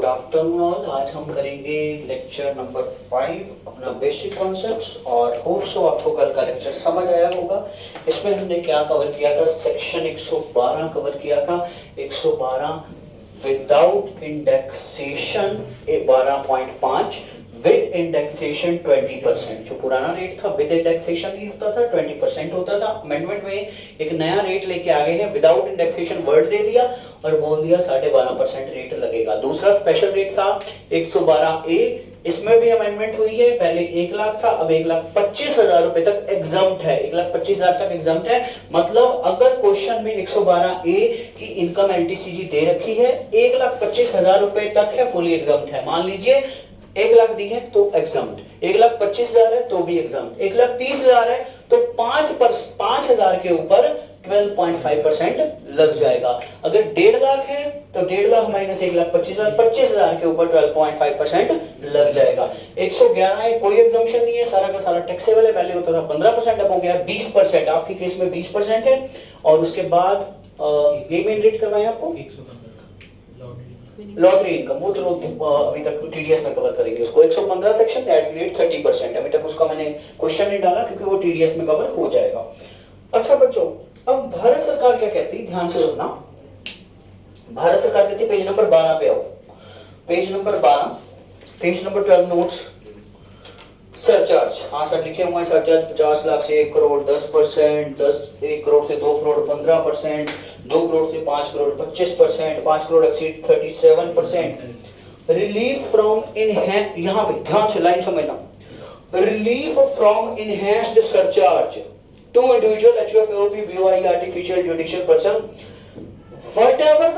Afternoon all. आज हम करेंगे लेक्चर नंबर 5 अपना बेसिक कॉन्सेप्ट्स और होप सो आपको कल का लेक्चर समझ आया होगा। इसमें हमने क्या कवर किया था, सेक्शन 112 कवर किया था। 112 विदाउट इंडेक्सेशन 12.5, विद इंडेक्सेशन 20%। जो पुराना रेट था विद इंडेक्सेशन नहीं होता था, 20% होता था। अमेंडमेंट में एक नया रेट लेके आ गए हैं, विदाउट इंडेक्सेशन वर्ड दे दिया और बोल दिया 12.5% रेट लगेगा। दूसरा स्पेशल रेट था 112A, इसमें भी अमेंडमेंट हुई है। पहले 1 लाख था, अब 1,25,000 रुपए तक एग्जम्प्ट है। 1,25,000 तक एग्जम्प्ट है। मतलब अगर क्वेश्चन में 112A की इनकम एलटीसीजी दे रखी है, 1,25,000 रुपए तक है, फुली एग्जम्प्ट है। मान लीजिए 1 लाख दी है तो एग्जम्प्ट, 1,25,000 है तो भी एग्जम्प्ट, 1,30,000 है तो 5,000 के ऊपर 12.5% लग जाएगा। अगर 1.5 लाख है तो 1.5 लाख माइनस 1,25,000, 25,000 के ऊपर 12.5% लग जाएगा। 111 है, कोई एग्जम्पशन नहीं है, सारा का सारा टैक्सेबल है। पहले होता था 15%, अब हो गया 20%। आपके केस में 20% है। और उसके बाद ये मेन रेट करवाएं आपको लॉटरी इनकम, वो तो अभी तक टीडीएस में कवर करेंगे उसको। 115 सेक्शन दैट रेट 30%, अभी तक उसका मैंने क्वेश्चन नहीं डाला क्योंकि वो टीडीएस में कवर हो जाएगा। अच्छा बच्चों, अब भारत सरकार क्या कहती है, ध्यान से सुनना। भारत सरकार कहती है, पेज नंबर 12 पे आओ। Page number 12, page number 12 notes. Surcharge, हाँ सर लिखे हुए हैं सरचार्ज 50 लाख से 1 करोड़ 10%, 1 करोड़ से 2 करोड़ 15%, 2 करोड़ से 5 crore 25%, 5 crore exceed 37%। Relief from enhance, यहाँ पे ध्यान से लाइन समझना, relief from enhanced surcharge to individual HUF AOP BOI artificial judicial person, whatever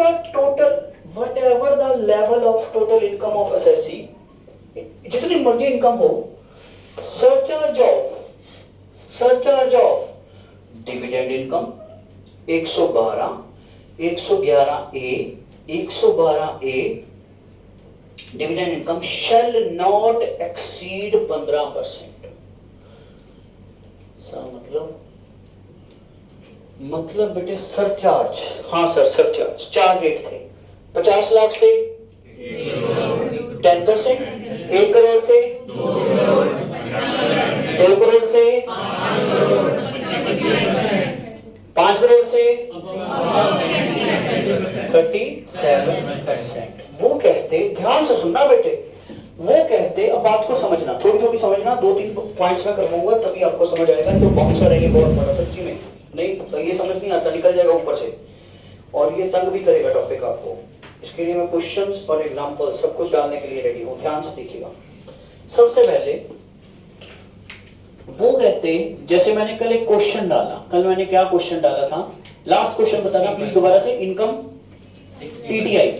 the level of total income of assessee, जितनी मर्जी इनकम हो, surcharge of dividend income 111A 112A dividend income shall not exceed 15%। मतलब बेटे surcharge, हाँ sir surcharge 4 rate थे। 50 लाख से 10%, 1 करोड़ से 2 करोड़ से 5 करोड़ से 37%। वो कहते, ध्यान से सुनना बेटे, वो कहते, अब बात को समझना, थोड़ी थोड़ी समझना, 2-3 पॉइंट्स में करवाऊंगा तभी आपको समझ आएगा। तो बाउंसर है ये बहुत बड़ा, सच्ची में नहीं तो ये समझ नहीं आता, निकल जाएगा ऊपर से और ये तंग भी करेगा टॉपिक आपको। इसके लिए मैं क्वेश्चंस और एग्जांपल्स सब कुछ डालने के लिए रेडी हूं, ध्यान से देखिएगा। सबसे पहले वो कहते, जैसे मैंने कल एक क्वेश्चन डाला, कल मैंने क्या क्वेश्चन डाला था, लास्ट क्वेश्चन बताना प्लीज दोबारा से। इनकम टीटीआई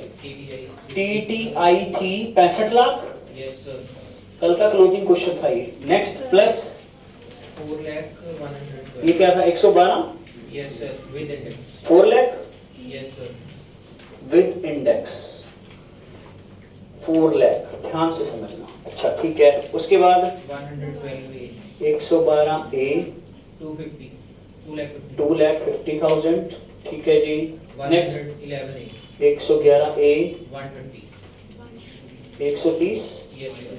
थी 65 लाख, कल का क्लोजिंग क्वेश्चन था ये। नेक्स्ट प्लस 4 लाख 112, ये क्या था 112, yes sir, with index 4 lakh yes sir, with index 4 lakh, ध्यान से समझना। अच्छा ठीक है, उसके बाद 112A 112A 250 2,50,000, ठीक है जी। Next 111A 111A 120 130 yes sir,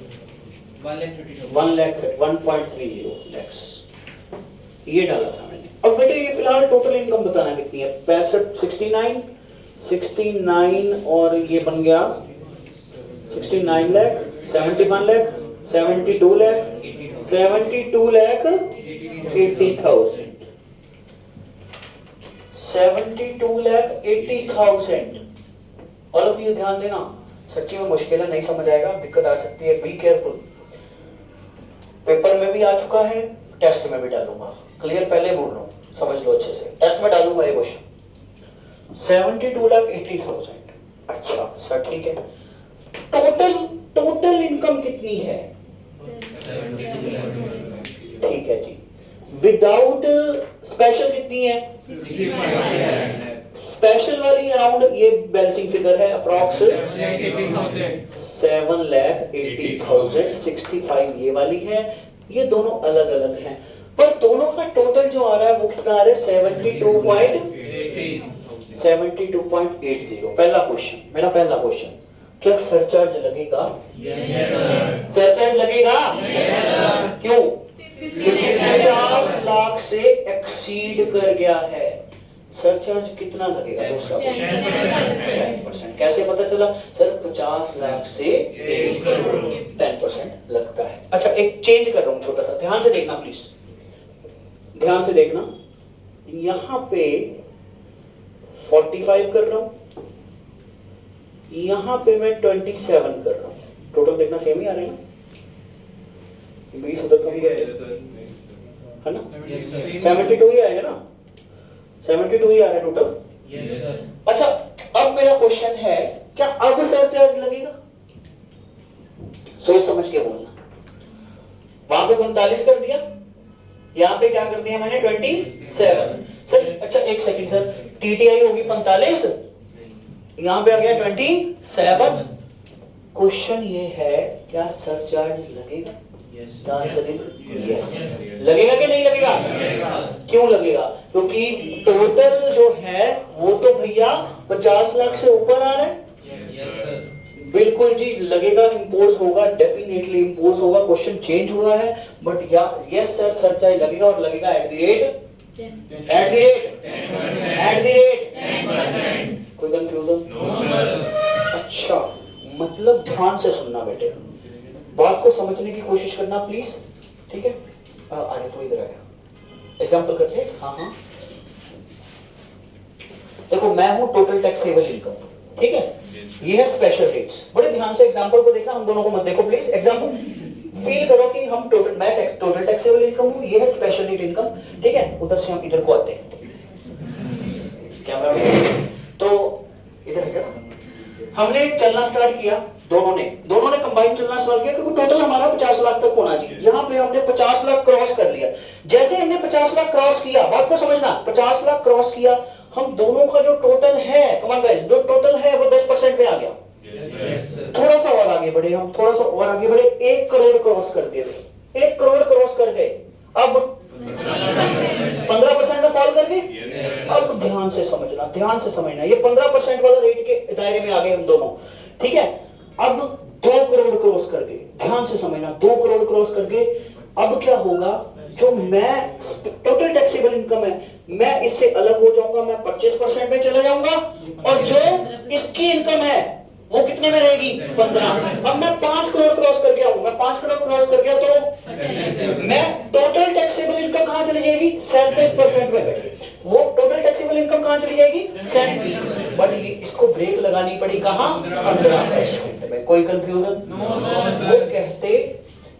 1,30,000 1.30 lakhs, ये डाला था मैंने। अब बेटे ये फिलहाल टोटल इनकम बताना कितनी है, 65 69 और ये बन गया 69 lakh, 71 lakh, 72 lakh, 72 lakh 80,000, 72 lakh 80,000। All of you ध्यान देना, सच्ची में मुश्किल है, नहीं समझ आएगा, दिक्कत आ सकती है, बी केयरफुल। पेपर में भी आ चुका है, टेस्ट में भी डालूंगा, क्लियर पहले बोल रहा हूँ, समझ लो अच्छे से, टेस्ट में डालूंगा ये क्वेश्चन। 72,80,000। अच्छा सर ठीक है, टोटल इनकम कितनी है, ठीक है जी। विदाउट स्पेशल कितनी है, स्पेशल वाली अराउंड, ये बैलेंसिंग फिगर है अप्रॉक्स 7,80,000, 65 ये वाली है। ये दोनों अलग अलग हैं, पर दोनों का टोटल जो आ रहा है वो कितना आ रहा है 72.80। पहला क्वेश्चन, मेरा पहला क्वेश्चन, क्या सरचार्ज लगेगा? सरचार्ज लगेगा? क्यों? क्योंकि 50 लाख से एक्सीड कर गया है। सरचार्ज कितना लगेगा? दूसरा क्वेश्चन 10%। कैसे पता चला सर? 50 लाख से 10% लगता है। अच्छा, एक चेंज कर रहा हूं छोटा सा, ध्यान से देखना प्लीज, ध्यान से देखना। यहां पे 45 कर रहा हूं, यहां पे मैं 27 कर रहा हूं। टोटल देखना सेम ही आ रहे हैं ना? 20 उधर कम है ना? 72 ही आएगा ना? 72 ही आ रहा है टोटल। अच्छा, अब मेरा क्वेश्चन है, क्या अब सरचार्ज लगेगा? सोच समझ के बोलना। वहां पे 45 कर दिया, यहां पे क्या कर दिया मैंने? 27। सर अच्छा एक सेकंड सर, टीटीआई होगी 45, यहां पे आ गया 27। क्वेश्चन ये है, क्या सरचार्ज लगेगा? Answer is yes. लगेगा कि नहीं लगेगा? क्यों लगेगा? क्योंकि टोटल जो है वो तो भैया 50 लाख से ऊपर आ रहा है। बिल्कुल जी लगेगा, इंपोज होगा, डेफिनेटली इंपोज होगा। क्वेश्चन चेंज हुआ है बट या यस सर सरचार्ज लगेगा, और लगेगा एट द रेट कोई कंफ्यूजन? अच्छा, मतलब ध्यान से सुनना बेटे, बात को समझने की कोशिश करना प्लीज, ठीक है? आगे तो इधर आया, एग्जांपल करते हैं। हाँ हाँ, देखो मैं हूं टोटल टैक्सेबल इनकम, ठीक है? ये है स्पेशल रेट्स। बड़े ध्यान से एग्जांपल को देखना, हम दोनों को मत देखो प्लीज। एग्जांपल फील करो कि हम टोटल टैक्सेबल इनकम हूं, ये है स्पेशल रेट इनकम, ठीक है? उधर से हम इधर को आते हैं, कैमरा तो इधर है। हमने चलना स्टार्ट किया, दोनों ने कंबाइन चलना स्टार्ट किया, क्योंकि टोटल हमारा 50 लाख तक होना चाहिए। यहाँ पे हमने 50 लाख क्रॉस कर लिया। जैसे हमने 50 लाख क्रॉस किया, बात को समझना, 50 लाख क्रॉस किया, हम दोनों का जो टोटल है, कम ऑन गाइस, जो टोटल है वो 10% पे आ गया। थोड़ा सा और आगे बढ़े, हम थोड़ा सा और आगे बढ़े, 1 करोड़ क्रॉस कर दिए। 1 करोड़ क्रॉस कर गए, अब 15% में फॉल कर गए। अब ध्यान से समझना, ध्यान से समझना, ये 15% वाला रेट के दायरे में आ गए हम दोनों, ठीक है? अब 2 करोड़ क्रॉस कर गए, ध्यान से समझना, 2 करोड़ क्रॉस कर गए। अब क्या होगा? जो मैं टोटल टैक्सेबल इनकम है, मैं इससे अलग हो जाऊंगा, मैं 25% में चले जाऊंगा, और जो इसकी इनकम है वो कितने में रहेगी? 15। अब मैं 5 करोड़ क्रॉस कर गया हूं, मैं 5 करोड़ क्रॉस कर गया तो मैं टोटल टैक्सेबल इनकम कहां चली जाएगी? 37% में। वो टोटल टैक्सेबल इनकम कहां चली जाएगी? 37। बट इसको ब्रेक लगानी पड़ी कहां? 15% में। कोई कंफ्यूजन? वो कहते,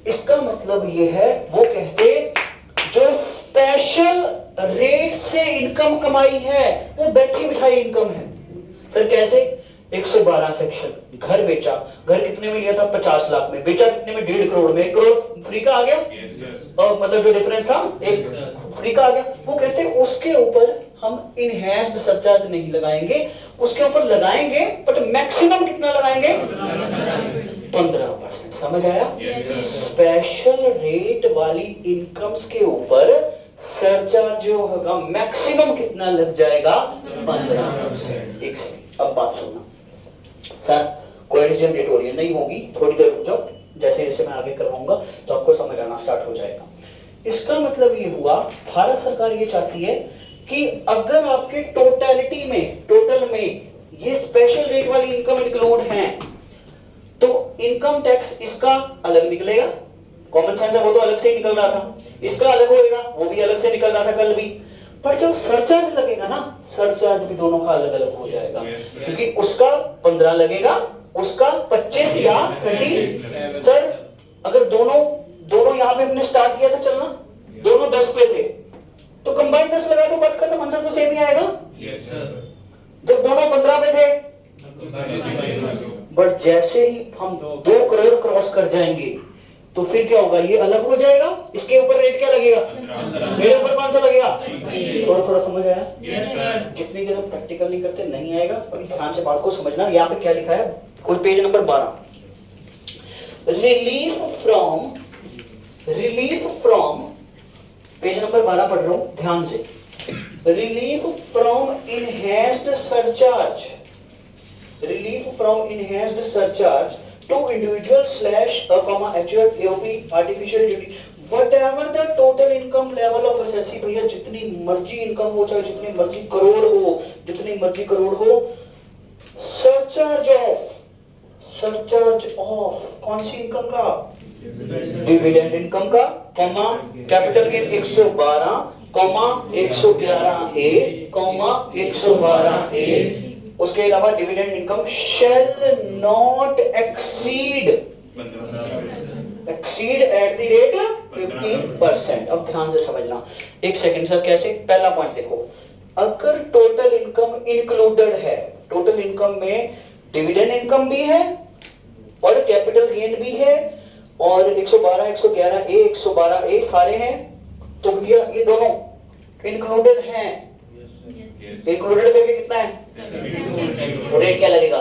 इसका मतलब ये है, वो कहते जो स्पेशल रेट से इनकम कमाई है वो बैठी बिठाई इनकम है। सर कैसे? 112 सेक्शन, घर बेचा, घर कितने में लिया था? 50 लाख में, बेचा कितने में? 1.5 करोड़ में। 1 करोड़ फ्री का आ गया, और मतलब जो डिफरेंस था एक फ्री का आ गया। वो कहते हैं उसके ऊपर हम इनहैंस्ड सरचार्ज नहीं लगाएंगे, उसके ऊपर लगाएंगे बट मैक्सिमम कितना लगाएंगे? 15%। समझ आया? स्पेशल रेट वाली इनकम्स के ऊपर सरचार्ज जो होगा मैक्सिमम कितना लग जाएगा? 15%। एक सेकंड, अब बात सुनना सर, कोई डिसीजन रेट नहीं होगी, थोड़ी देर रुक जाओ, जैसे जैसे मैं आगे करवाऊंगा तो आपको समझ आना स्टार्ट हो जाएगा। इसका मतलब ये हुआ, भारत सरकार ये चाहती है कि अगर आपके टोटलिटी में, टोटल में ये स्पेशल रेट वाली इनकम इंक्लूड है, तो इनकम टैक्स इसका अलग निकलेगा। कॉमन सेंस है, वो तो अलग से ही निकल रहा था, इसका अलग होएगा, वो भी अलग से निकल रहा था कल भी। पर जब सरचार्ज लगेगा ना, सरचार्ज भी दोनों का अलग अलग हो जाएगा, क्योंकि उसका 15 लगेगा, उसका 25 या 30। सर अगर दोनों यहाँ पे हमने स्टार्ट किया था चलना, दोनों 10 पे थे, तो कंबाइन 10 लगा तो बात खत्म, आंसर तो सेम ही आएगा। जब दोनों 15 पे थे, बट जैसे ही हम 2 करोड़ क्रॉस कर जाएंगे तो फिर क्या होगा? ये अलग हो जाएगा, इसके ऊपर रेट क्या लगेगा? मेरे ऊपर कौन सा लगेगा? थोड़ा थोड़ा समझ आया? जितनी देर हम प्रैक्टिकल नहीं करते नहीं आएगा, पर ध्यान से बात को समझना। यहाँ पे क्या लिखा है? कोई page number 12, relief from, page number 12 पढ़ रहा हूं, ध्यान से। Relief from enhanced surcharge relief from enhanced surcharge to individual slash HUF AOP artificial duty whatever the total income level of assessee भैया जितनी मर्जी इनकम हो चाहे जितनी मर्जी करोड़ हो सरचार्ज ऑफ कौन सी इनकम का डिविडेंड इनकम का कॉमा कैपिटल गेन 112 कॉमा 111 ए कॉमा 112 ए उसके अलावा dividend income shall not exceed at the rate 15%। अब ध्यान से समझना एक सेकंड सर कैसे पहला पॉइंट देखो अगर टोटल इनकम इंक्लूडेड है टोटल इनकम में डिविडेंड इनकम भी है और कैपिटल गेन भी है और 112 111 ए 112 ए सारे हैं तो भैया ये दोनों इंक्लूडेड हैं इंक्लूडेड करके कितना है रेट क्या लगेगा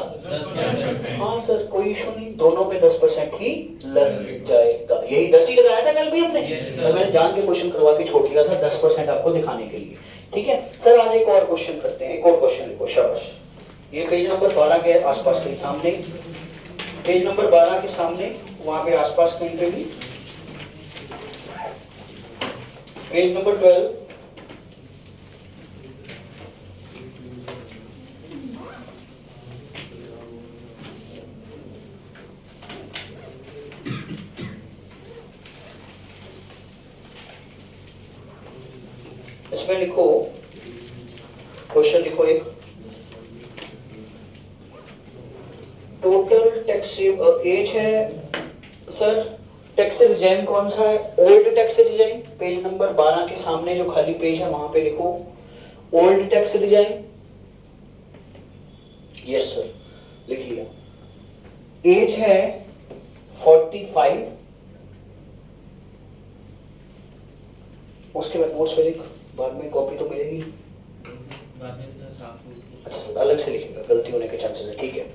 हाँ सर कोई इशू नहीं दोनों पे 10% ही लग जाएगा यही 10 ही लगाया था कल भी हमने तो मैंने जान के क्वेश्चन करवा के छोड़ दिया था 10% आपको दिखाने के लिए ठीक है सर आज एक और क्वेश्चन करते हैं एक और क्वेश्चन लिखो शाबाश ये पेज नंबर 12 के आसपास कहीं सामने पेज नंबर 12 के सामने वहां पे आसपास कहीं पे भी पेज नंबर 12 इसमें लिखो क्वेश्चन लिखो एक टोटल टैक्स एज है सर टैक्स रिजाइन कौन सा है old tax resign page number 12 के सामने जो खाली पेज है वहां पे लिखो old tax resign yes sir लिख लिया एज है 45 उसके बाद नोट्स पे लिख बाद में कॉपी तो मिलेगी बाद में तो साफ अच्छा अलग से लिखेगा गलती होने के चांसेस है ठीक है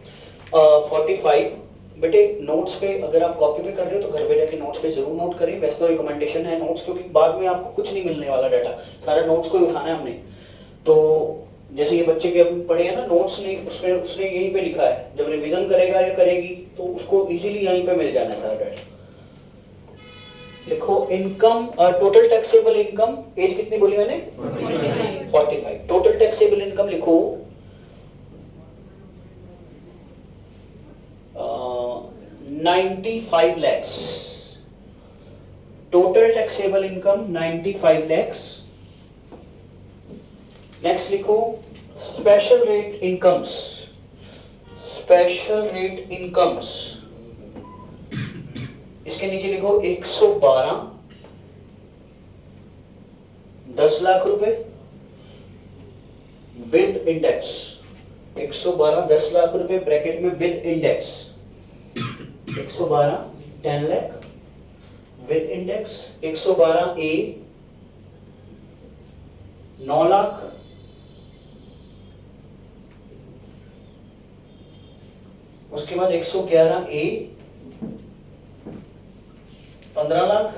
45 बेटे नोट्स पे अगर आप कॉपी पे कर रहे हो तो घर पे जाके नोट्स पे जरूर नोट करें वैसे तो रिकमेंडेशन है नोट्स क्योंकि बाद में आपको कुछ नहीं मिलने वाला डाटा सारा नोट्स को ही उठाना है हमने तो जैसे ये बच्चे के अभी पढ़े हैं ना नोट्स ने उसने यहीं पे लिखा है जब रिवीजन करेगा या करेगी तो उसको इजीली यहीं पे मिल जाना है सारा डाटा लिखो income total taxable income as कितनी बोली मैंने 45 टोटल टैक्सेबल इनकम लिखो 95 lakhs total taxable income 95 lakhs next लिखो special rate incomes इसके नीचे लिखो 112 10 लाख रुपए विद इंडेक्स 112 10 लाख रुपए ब्रैकेट में with index 112 10 lakh with index 112 A 9 lakh उसके बाद 111 A 15 lakh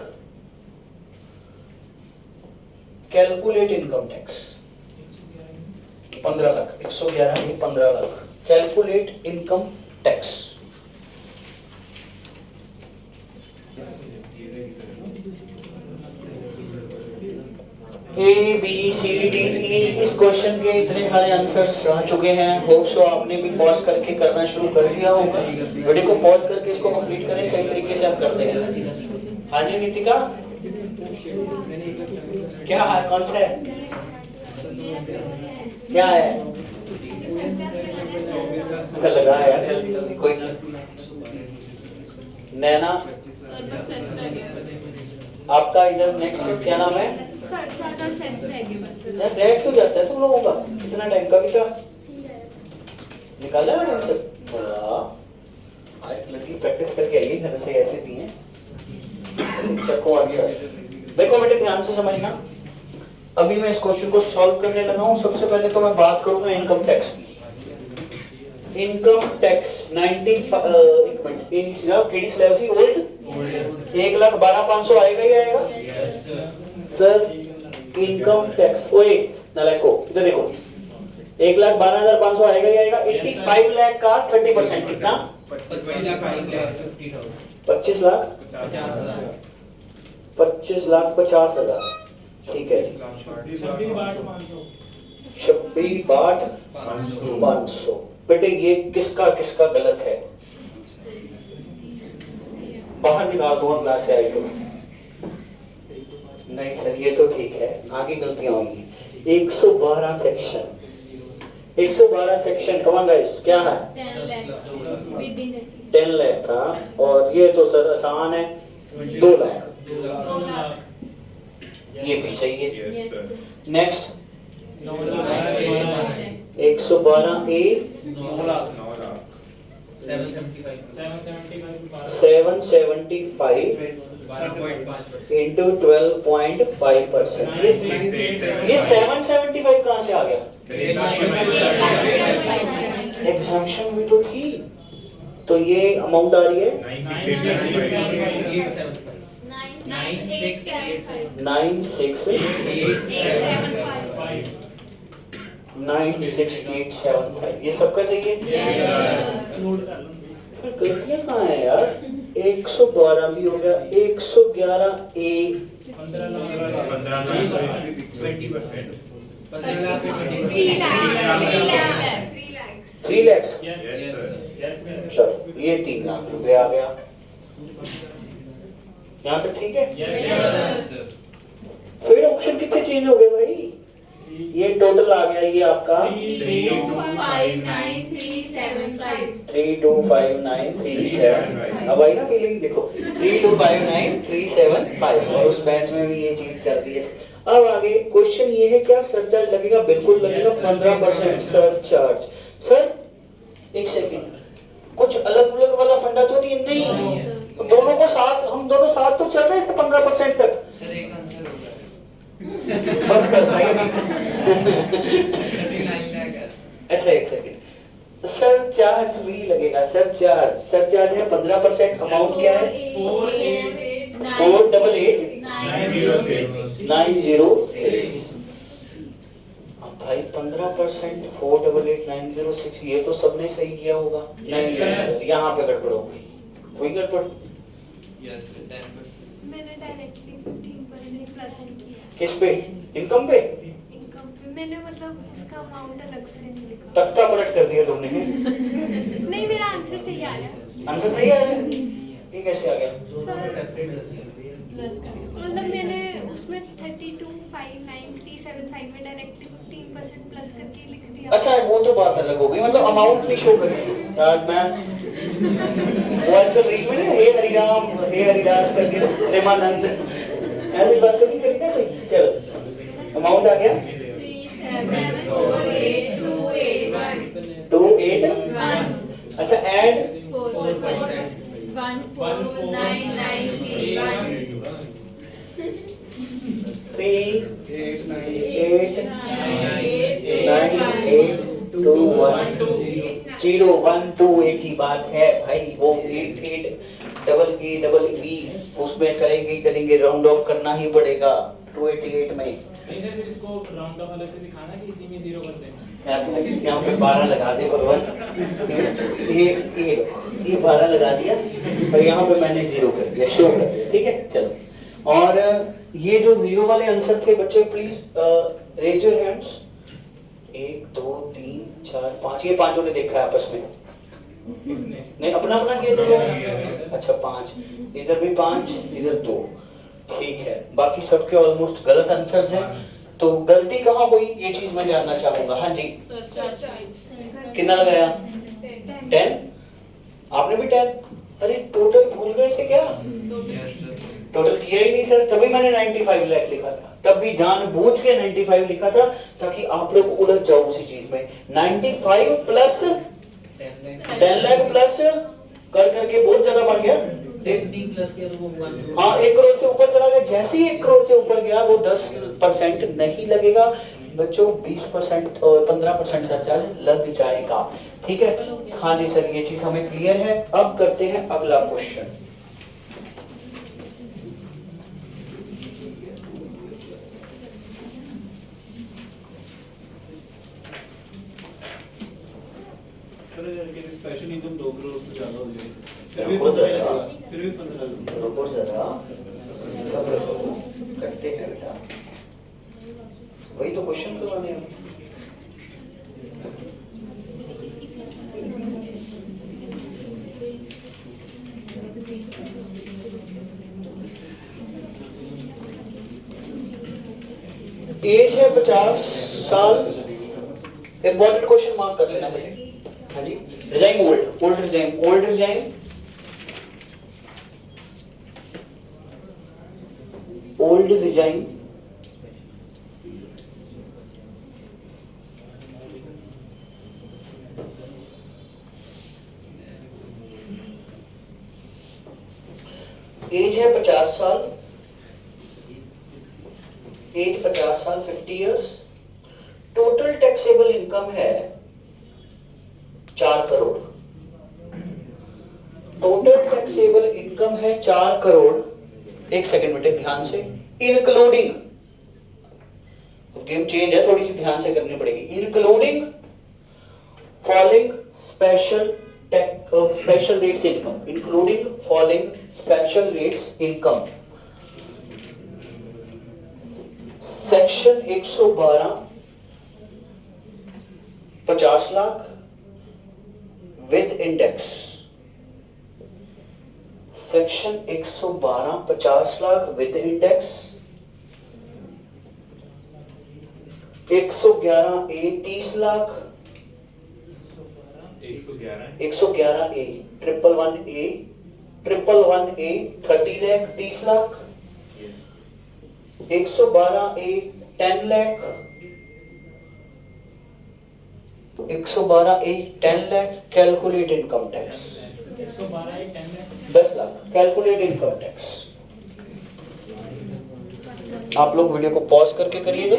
calculate income tax 15 lakh 111 A 15 lakh calculate income tax A B C D E इस क्वेश्चन के इतने सारे आंसर्स आ चुके हैं होप सो आपने भी पॉज करके करना शुरू कर दिया होगा वीडियो को पॉज करके इसको कंप्लीट करें सही तरीके से हम करते हैं हाँ जी नीतिका क्या है कौन सा है क्या है लगा है यार जल्दी जल्दी कोई ना नैना आपका इधर नेक्स्ट क्या नाम है यार रह क्यों जाता है तुम लोगों का इतना टाइम का भी था निकाला है मैडम से आज लड़की प्रैक्टिस करके आई घर से ऐसे दिए चको आंसर देखो बेटे ध्यान से समझना अभी मैं इस क्वेश्चन को सॉल्व करने लगा हूं सबसे पहले तो मैं बात करूंगा इनकम टैक्स की इनकम टैक्स 90 एक मिनट इन केडी स्लैब सी ओल्ड 1,12,500 आएगा ही आएगा सर इनकम टैक्स ओए नालायको इधर देखो 1,12,500 आएगा ही आएगा। 85 लाख का 30% कितना? 25 लाख 50,50,000। ठीक है, 26/500। बेटे ये किसका किसका गलत है? बाहर निकाल दो क्लास से आई तो। नहीं सर ये तो ठीक है, आगे गलतियां होंगी। 112 सेक्शन, 112 सेक्शन कमान गाइस क्या है? 10 लाख था, और ये तो सर आसान है 2 लाख। ये भी सही है। नेक्स्ट 112 ए 775 इंटू 12.5%। ये 775 कहाँ से आ गया? एग्जाम्पशन भी तो थी, तो ये अमाउंट आ रही है 96,875। ये सबका सही है। गलतियां कहाँ है यार? 112 भी हो गया, 111 ए 3 लाख। चलो ये 3 लाख रुपए आ गया। यहाँ तक ठीक है? फिर ऑप्शन कितने चेंज हो गए भाई? ये टोटल आ गया, ये आपका 3259,375। अब आई ना फीलिंग, देखो 3259,375, और उस बैच में भी ये चीज चल रही है। अब आगे क्वेश्चन ये है, क्या सरचार्ज लगेगा? बिल्कुल लगेगा, 15% सरचार्ज। सर एक सेकंड, कुछ अलग अलग वाला फंडा तो नहीं? नहीं, दोनों को साथ, हम दोनों साथ तो चल रहे थे 15% तक। सर एक आंसर होगा बस कर भाई। अच्छा एक सेकंड, सरचार्ज भी लगेगा। सरचार्ज है 15%। अमाउंट क्या है? 488,906। अब भाई 15% 488,906, ये तो सबने सही किया होगा। नहीं यहाँ पे गड़बड़ हो गई। कोई गड़बड़? मैंने डायरेक्टली 15% प्लस किया। किस पे? इनकम पे? इनकम पे मैंने मतलब उसका अमाउंट अलग से नहीं लिखा। तख्ता पलट कर दिया तुमने। नहीं मेरा आंसर सही आया। आंसर सही आया? ये कैसे आ गया? प्लस मतलब मैंने उसमें 3259,375 में डायरेक्टली 15% प्लस करके लिख दिया। अच्छा वो तो बात अलग हो गई, मतलब अमाउंट नहीं शो करें यार। मैं वो आजकल रील में ना हे हरिराम हे हरिदास करके प्रेमानंद ऐसी बात तो नहीं करी ना कोई। चलो अमाउंट आ गया 281। अच्छा ऐड 389,821 एक ही बात है भाई। वो 88,888 उसमें करेंगे राउंड ऑफ करना ही पड़ेगा 288 में। नहीं सर, फिर इसको राउंड ऑफ अलग से दिखाना कि इसी में 0 कर देना। यहाँ पे 12 लगा दे भगवान। ये 12 लगा दिया और यहाँ पे मैंने 0 कर दिया, शो कर दिया। ठीक है चलो, और ये जो 0 वाले आंसर थे बच्चे प्लीज रेज योर हैंड्स। 1 2 3 4 5, ये पांचों ने देखा है आपस में? नहीं अपना अपना किया तो। अच्छा 5, इधर भी 5, इधर 2। ठीक है, बाकी सबके ऑलमोस्ट गलत आंसर्स हैं। तो गलती कहाँ हुई ये चीज मैं जानना चाहूंगा। हाँ जी कितना लगाया? 10। आपने भी 10? अरे टोटल भूल गए थे क्या? टोटल किया ही नहीं सर, तभी मैंने 95 लाख लिखा था। तब भी जानबूझ के 95 लिखा था ताकि आप लोग उलझ जाओ उसी चीज में। 95 प्लस 10 लाख प्लस कर करके बहुत ज्यादा बढ़ गया। हाँ 1 करोड़ से ऊपर चला गया। जैसे ही 1 करोड़ से ऊपर गया वो 10% नहीं लगेगा बच्चों, 20% और 15% सरचार्ज लग जाएगा। ठीक है हाँ जी सर, ये चीज हमें क्लियर है। अब करते हैं अगला क्वेश्चन। सर अगर स्पेशल इनकम 2 करोड़ से ज्यादा हो जाए फिर भी 15 लाख। रुको जरा, सब्र करो, करते हैं बेटा, वही तो क्वेश्चन करवाने हैं। एज है 50 साल, इंपॉर्टेंट क्वेश्चन मार्क कर लेना पहले। हाँ जी, resign old resign old resign age है 50 साल, एज 50 साल 50 इयर्स। टोटल टैक्सेबल इनकम है 4 करोड़। टोटल टैक्सेबल इनकम है 4 करोड़। एक सेकंड बेटे ध्यान से, इंक्लूडिंग, गेम चेंज है, थोड़ी सी ध्यान से करनी पड़ेगी। Including following special rates income, including following special rates income. Section 112 50 lakh with index. Section 112 50 lakh with index. 111 A 30 lakh. 111 A 111 A 111 A 30 lakh 30 lakh. 112 A 10 lakh. 112 A 10 lakh. Calculate income tax 112 10 lakh. Calculate income tax. आप लोग video को pause करके करिएगा।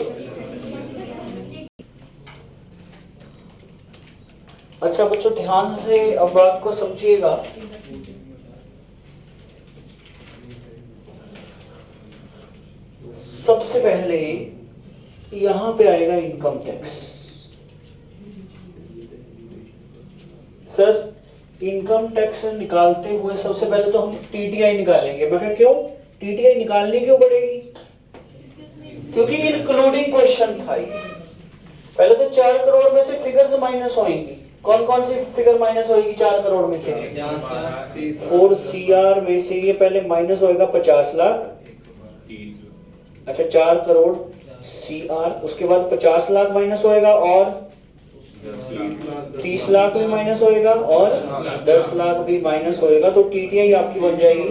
अच्छा बच्चों ध्यान से अब बात को समझिएगा। सबसे पहले यहां पे आएगा income tax. Sir income tax निकालते हुए सबसे पहले तो हम टीटीआई निकालेंगे। बेटा क्यों टीटीआई निकालनी क्यों पड़ेगी? क्योंकि इंक्लूडिंग क्वेश्चन था ये। पहले तो 4 करोड़ में से फिगर्स माइनस होंगी। कौन कौन सी फिगर माइनस होगी 4 करोड़ में से? 4 CR में से ये पहले माइनस होएगा 50 लाख। अच्छा 4 करोड़ CR, उसके बाद 50 लाख माइनस होएगा और 30 लाख भी माइनस होएगा और 10 लाख भी माइनस होएगा। तो टीटीआई आपकी बन जाएगी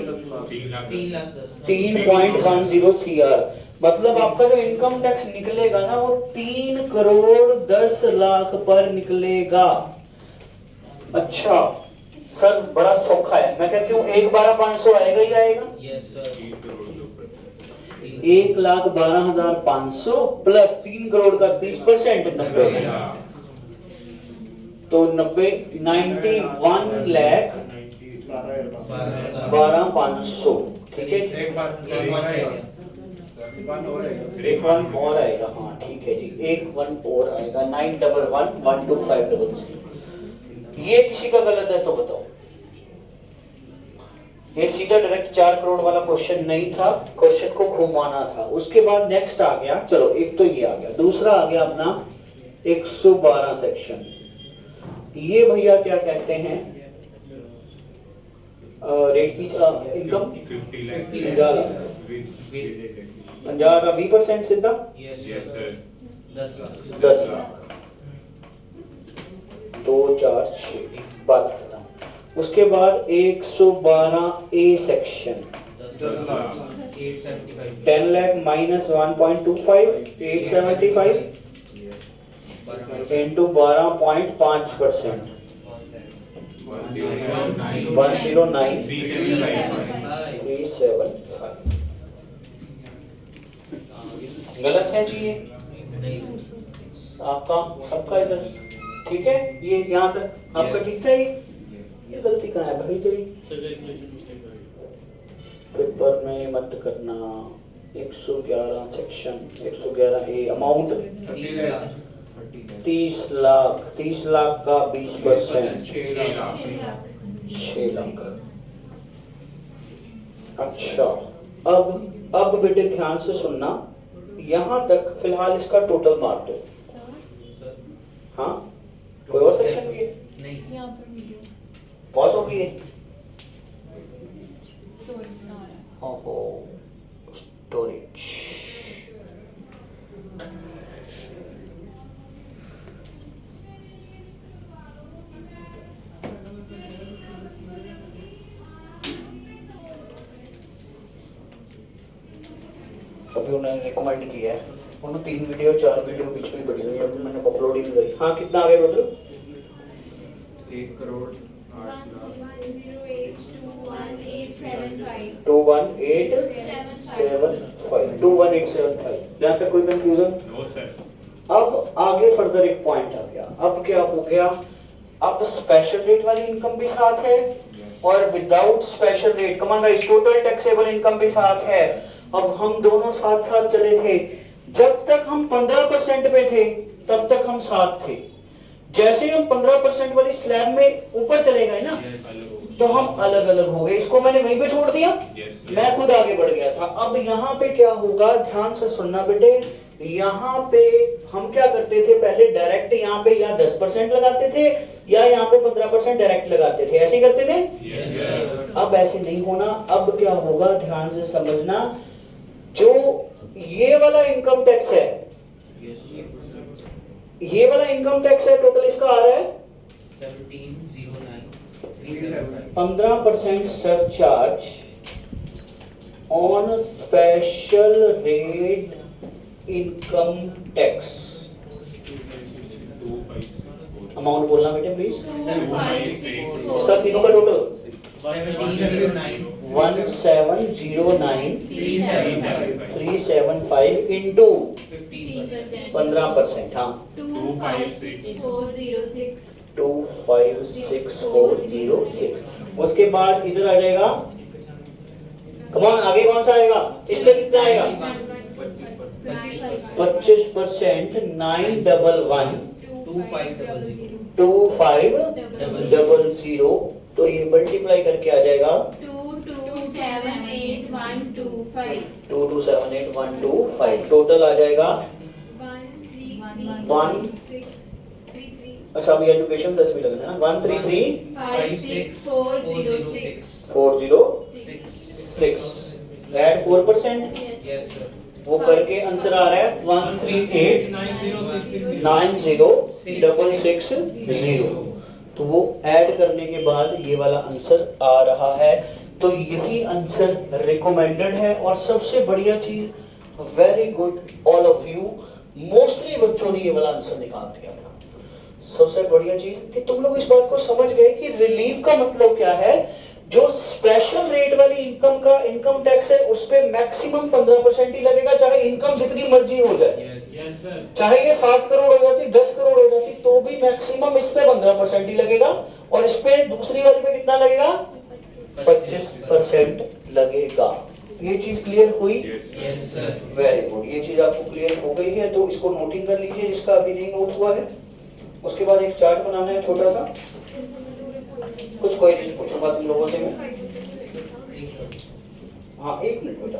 3.10 CR। मतलब आपका जो इनकम टैक्स निकलेगा ना वो 3 करोड़ 10 लाख पर निकलेगा। अच्छा सर बड़ा सौखा है। मैं कहती हूँ 1,12,500 आएगा ही आएगा। यस सर 1,12,500 प्लस 3 करोड़ का 30% 90 तो 91 लाख 12,500। ठीक है एक बार एक वन और आएगा। हाँ ठीक है जी, एक वन और आएगा 91112,500। ये किसी का गलत है तो बताओ। ये सीधा डायरेक्ट 4 करोड़ वाला क्वेश्चन नहीं था, क्वेश्चन को घुमाना था। उसके बाद नेक्स्ट आ गया, चलो एक तो ये आ गया, दूसरा आ गया अपना 112 सेक्शन। ये भैया क्या कहते हैं रेट की इनकम 50 लाख 50 का 20% सीधा यस सर 10 लाख 10 लाख 2 4 6 बात करता हूँ। उसके बाद 112 A section 10 lakh 875 10 lakh minus 1.25 875 into 12.5% 109 375। गलत है जी ये आपका सबका इधर ठीक है। ये यहाँ तक आपका ठीक था। ये गलती कहाँ है भाई तेरी? पेपर में मत करना। 111 सेक्शन 111 ए अमाउंट 30 लाख 30 लाख, 30 लाख का 20%, 6 लाख। 6 लाख। अच्छा, अब बेटे ध्यान से सुनना, यहाँ तक फिलहाल इसका टोटल मार दो। सर हाँ, कोई और सेक्शन भी है? नहीं, यहाँ पर वीडियो पॉज हो गई है? स्टोरेज का आ रहा है। ओहो, स्टोरेज। अभी उन्होंने रिकमेंड किया है, उन्होंने 3 वीडियो 4 वीडियो बीच में बड़ी हुई है, अभी मैंने अपलोड ही नहीं करी। हाँ, कितना आ गया टोटल? 1 करोड़ 8 लाख। 21875, 21875। यहाँ तक कोई कंफ्यूजन? No sir. अब आगे फर्दर एक पॉइंट आ गया। अब क्या हो गया, अब स्पेशल रेट वाली इनकम भी साथ है और without special rate, come on guys, total taxable income भी साथ है। अब हम दोनों साथ साथ चले थे, जब तक हम 15% पे थे तब तक हम साथ थे। जैसे ही हम 15% वाली स्लैब में ऊपर चले गए ना, तो हम अलग अलग हो गए। इसको मैंने वहीं पे छोड़ दिया, मैं खुद आगे बढ़ गया था। अब यहाँ पे क्या होगा, ध्यान से सुनना बेटे, यहाँ पे हम क्या करते थे, पहले डायरेक्ट यहाँ पे या 10% लगाते थे या यहाँ पे 15% डायरेक्ट लगाते थे, ऐसे ही करते थे। अब ऐसे नहीं होना। अब क्या होगा, ध्यान से समझना, जो ये वाला इनकम टैक्स है, ये वाला इनकम टैक्स है, टोटल इसका आ रहा है 15% surcharge on special rate income tax. Amount बोलना बेटे प्लीज। इसका तीनों का टोटल 1709,375 इंटू 15%। हाँ, 256,406। उसके बाद इधर आ जाएगा, कमान आगे कौन सा आएगा, इसमें कितना आएगा, 25%, 911,2500। तो ये मल्टीप्लाई करके आ जाएगा 2278125। टोटल आ जाएगा 1। अच्छा, अभी एजुकेशन सेस भी लगना है ना, 133,406 ऐड 4%, वो करके आंसर आ रहा है 138,90660। तो वो ऐड करने के बाद ये वाला आंसर आ रहा है। तो यही आंसर रिकमेंडेड है। और सबसे बढ़िया चीज, very good all of you, mostly बच्चों ने ये वाला आंसर निकाल दिया था। सबसे बढ़िया चीज कि तुम लोग इस बात को समझ गए कि रिलीफ का मतलब क्या है। जो स्पेशल रेट वाली इनकम टैक्स है उस पे मैक्सिमम 15% ही लगेगा, चाहे इनकम जितनी मर्जी हो जाए। Yes sir. चाहे ये 7 करोड़ हो जाती, 10 करोड़ हो जाती, तो भी मैक्सिमम इस पे 15% ही लगेगा। और इस पे दूसरी वाली पे कितना लगेगा, 25% लगेगा। ये चीज क्लियर हुई? Yes sir. वेरी गुड, ये चीज आपको क्लियर हो गई है। तो इसको नोटिंग कर लीजिए जिसका अभी नहीं नोट हुआ है। उसके बाद एक चार्ट बनाना है छोटा सा, कुछ कोई नहीं पूछूंगा तुम लोगों से मैं। हाँ, 1 मिनट बेटा।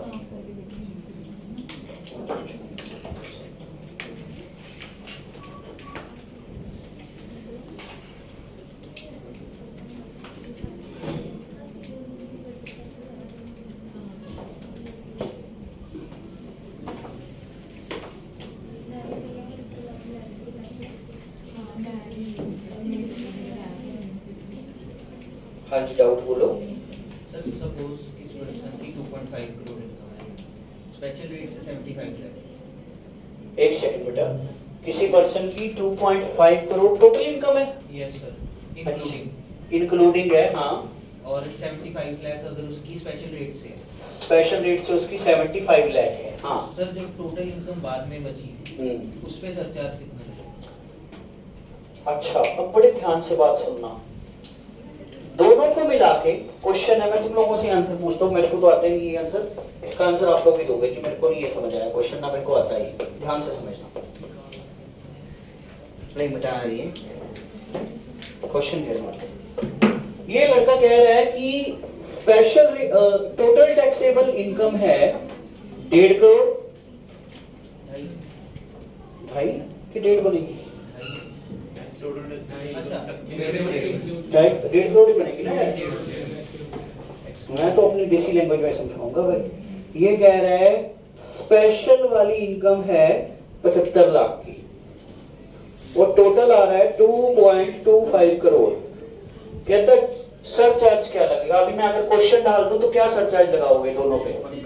हाँ जी, डाउट बोलो। सर सपोज इस पर्सन की 2.5 करोड़ इनकम है, स्पेशल रेट से 75 लाख। एक सेकंड बेटा, किसी पर्सन की 2.5 करोड़ टोटल इनकम है? यस सर, इंक्लूडिंग इंक्लूडिंग है, हाँ। और 75 लाख अगर उसकी स्पेशल रेट से है। स्पेशल रेट से उसकी 75 लाख है, हाँ। सर जो टोटल इनकम बाद में बची उस पे सरचार्ज कितना लगेगा? अच्छा, अब बड़े ध्यान से बात सुनना। दोनों को मिला के क्वेश्चन है, मैं तुम लोगों से आंसर पूछता हूँ, मेरे को तो आता ही नहीं ये आंसर। इसका आंसर आप लोग ही दोगे कि मेरे को नहीं ये समझ आया क्वेश्चन, ना मेरे को आता ही। ध्यान से समझना। नहीं मिटा रही है, क्वेश्चन कह रहा हूं। ये लड़का कह रहा है कि स्पेशल टोटल टैक्सेबल इनकम है 1.5 करोड़। भाई कि 1.5 बनेगी? अच्छा, 1.5 करोड़ ही बनेगी ना यार। मैं तो अपनी देसी लैंग्वेज में समझाऊंगा भाई। ये कह रहा है स्पेशल वाली इनकम है 75 लाख की और टोटल आ रहा है 2.25 करोड़। कहता है सर चार्ज क्या लगेगा? अभी मैं अगर क्वेश्चन डाल दूं तो क्या सर चार्ज लगाओगे दोनों पे? 75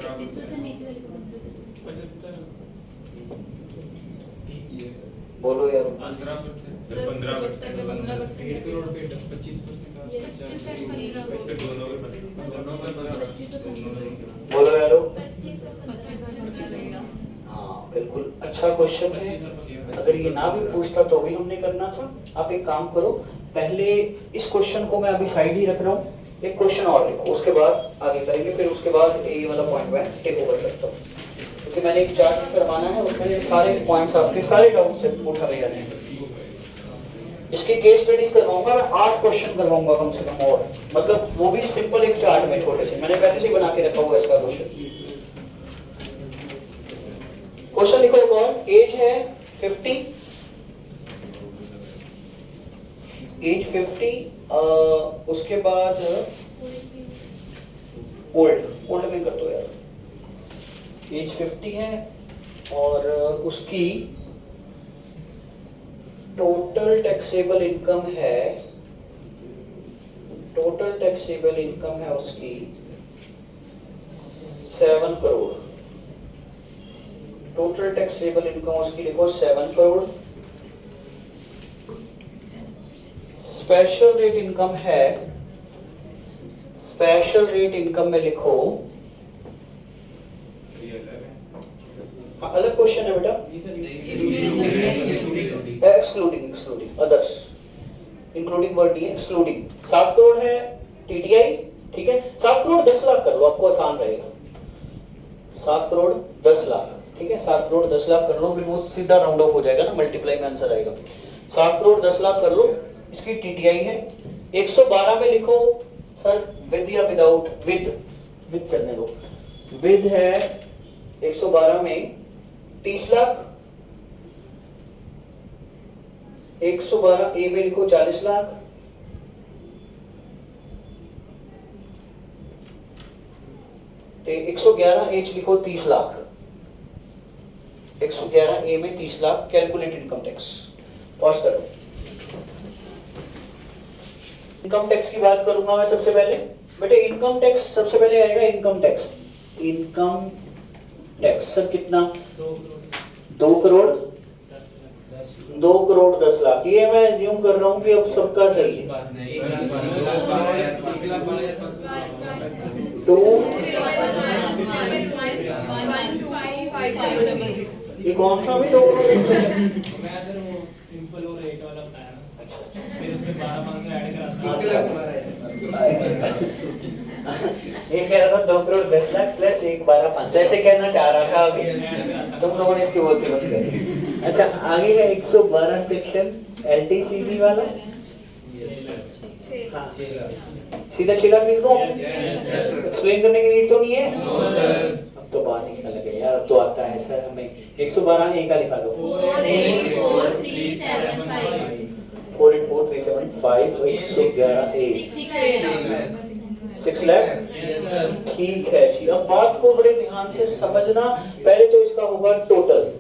बोलो यार। 15%। सर 15% 1.5 करोड़ पे 25% बोलो यारो। 25 हाँ बिल्कुल अच्छा क्वेश्चन है। अगर ये ना भी पूछता तो भी हमने करना था। आप एक काम करो, पहले इस क्वेश्चन को मैं अभी साइड ही रख रहा हूँ, एक क्वेश्चन और लिखो, उसके बाद आगे करेंगे। फिर उसके बाद ये वाला पॉइंट मैं टेक ओवर करता हूँ, क्योंकि मैंने एक चार्ट करवाना है, उसमें सारे पॉइंट्स आपके सारे डाउट्स उठाए जाने हैं। इसकी केस स्टडीज करवाऊंगा मैं, 8 क्वेश्चन करवाऊंगा कम से कम, और मतलब वो भी सिंपल एक चार्ट में छोटे से। मैंने पहले से ही बना के रखा हुआ इसका क्वेश्चन। क्वेश्चन लिखो एक और। एज है 50, एज 50, उसके बाद ओल्ड में कर दो यार। एज 50 है और उसकी टोटल टैक्सेबल इनकम है, टोटल टैक्सेबल इनकम है उसकी 7 करोड़। टोटल टैक्सेबल इनकम उसकी लिखो 7 करोड़। स्पेशल रेट इनकम है, स्पेशल रेट इनकम में लिखो, हाँ अलग क्वेश्चन है बेटा, एक्सक्लूडिंग अदर्स, इंक्लूडिंग वर्ड नहीं है, एक्सक्लूडिंग। 7 करोड़ है टीटीआई, ठीक है। 7 करोड़ 10 लाख कर लो, आपको आसान रहेगा। 7 करोड़ 10 लाख, ठीक है। 7 करोड़ 10 लाख कर लो, फिर वो सीधा राउंड ऑफ हो जाएगा ना, मल्टीप्लाई में आंसर आएगा। 7 करोड़ 10 लाख कर लो, इसकी टीटीआई है। 112 में लिखो सर विद या विदाउट? विद चलने दो। विद है 112 में 30 लाख। 112 ए में लिखो 40 लाख। ते 111 एच लिखो 30 लाख। 111 ए में 30 lakh. Calculate income tax. Pause करो। इनकम टैक्स की बात करूंगा मैं सबसे पहले। बेटे इनकम टैक्स सबसे पहले आएगा, income tax. Income tax sir कितना? 2 करोड़ 2 करोड़ 10 लाख। ये मैं एज्यूम कर रहा हूँ कि अब सबका सही है। 2 ये कौन सा भी 2 करोड़? मैं सर वो सिंपल और रेट वाला बताया ना, फिर उसमें 12 ऐड करा। ये कह रहा था 2 करोड़ 10 लाख प्लस 1 12 5, ऐसे कहना चाह रहा था अभी, तुम लोगों ने इसकी बोलती बंद कर। अच्छा आगे है 112 सेक्शन एलटीसीजी वाला। हाँ सीधा 6 लाख लिख दो। एक्सप्लेन करने की नीड तो नहीं है। अब तो बात ही अलग है यार, अब तो आता है सर हमें। 112 ए का लिखा दो। 484375 111 ए 6 लाख। ठीक है जी, अब बात को बड़े ध्यान से समझना। पहले तो इसका होगा टोटल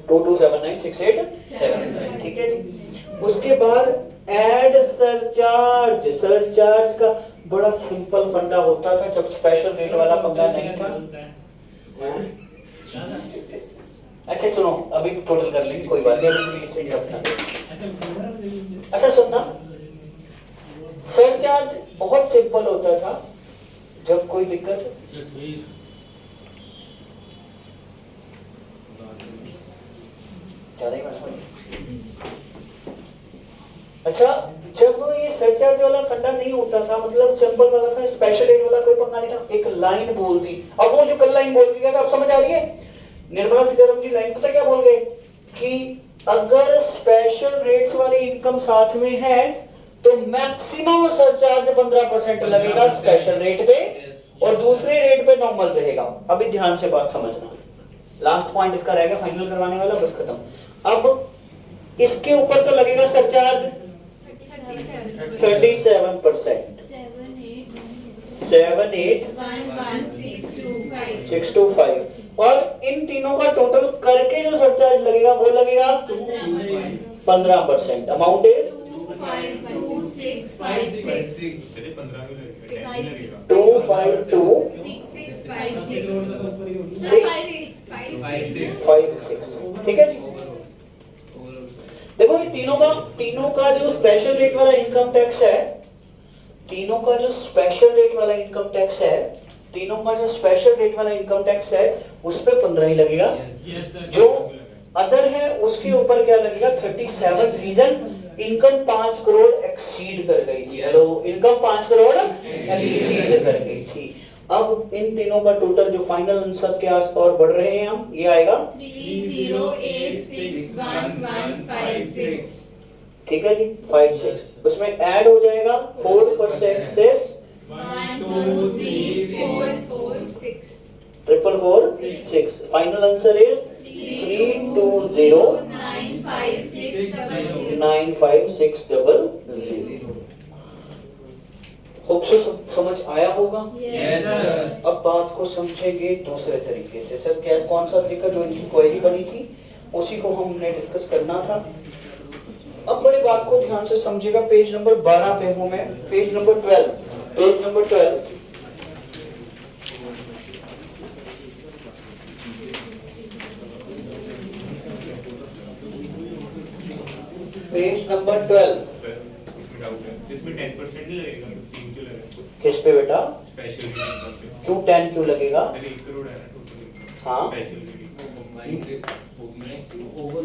22796875, ठीक है जी। उसके बाद एड सरचार्ज। सरचार्ज का बड़ा सिंपल फंडा होता था जब स्पेशल रेट वाला पंगा नहीं था। अच्छा सुनो, अभी टोटल कर लेंगे, कोई बात नहीं। अच्छा सुनना, सरचार्ज बहुत सिंपल होता था जब कोई दिक्कत। अच्छा जब ये सरचार्ज वाला फंडा नहीं होता था, मतलब सिंपल वाला था, स्पेशल रेट वाला कोई पंगा नहीं था, एक लाइन बोल दी। अब वो जो कल लाइन बोल दी, आप समझ आ रही है? निर्मला सीतारमण जी लाइन पता क्या बोल गए कि अगर स्पेशल रेट्स वाली इनकम साथ में है तो मैक्सिमम सरचार्ज 15% लगेगा स्पेशल रेट पे और दूसरे रेट पे नॉर्मल रहेगा। अभी ध्यान से बात समझना, लास्ट पॉइंट इसका रहेगा फाइनल करवाने वाला, बस खत्म। अब इसके ऊपर तो लगेगा सरचार्ज 37%, 7, 8, 625 और इन तीनों का टोटल करके जो सरचार्ज लगेगा वो लगेगा 15%। अमाउंट इज 25256, ठीक है जी। देखो ये तीनों का जो स्पेशल रेट वाला इनकम टैक्स है, तीनों का जो स्पेशल रेट वाला इनकम टैक्स है, तीनों का जो स्पेशल रेट वाला इनकम टैक्स है उस पे 15 ही लगेगा। जो अदर है उसके ऊपर क्या लगेगा 37। रीजन इनकम 5 करोड़ एक्सीड कर गई थी। हेलो, इनकम 5 करोड़ एक्सीड कर गई थी। अब इन तीनों का टोटल जो फाइनल आंसर के आस और बढ़ रहे हैं हम, ये आएगा 30861156। ठीक है जी 56, उसमें ऐड हो जाएगा 4% cess 1 2 3 4 4 6 446। Final answer is 32095600। Hope so समझ आया होगा। Yes sir. अब बात को समझेंगे दूसरे तरीके से। सर क्या कौन सा तरीका जो इनकी क्वेरी बनी थी उसी को हमने डिस्कस करना था। अब बड़ी बात को ध्यान से समझिएगा। पेज नंबर 12 पे हूं मैं, page number 12, page number 12। Page number 12। इसमें 10% नहीं लगेगा, 3 क्यों लगेगा? किस पे बेटा? स्पेशल इनकम पे। क्यों 10 क्यों लगेगा? अरे 1 करोड़ है ना टोटल इनकम। हाँ। स्पेशल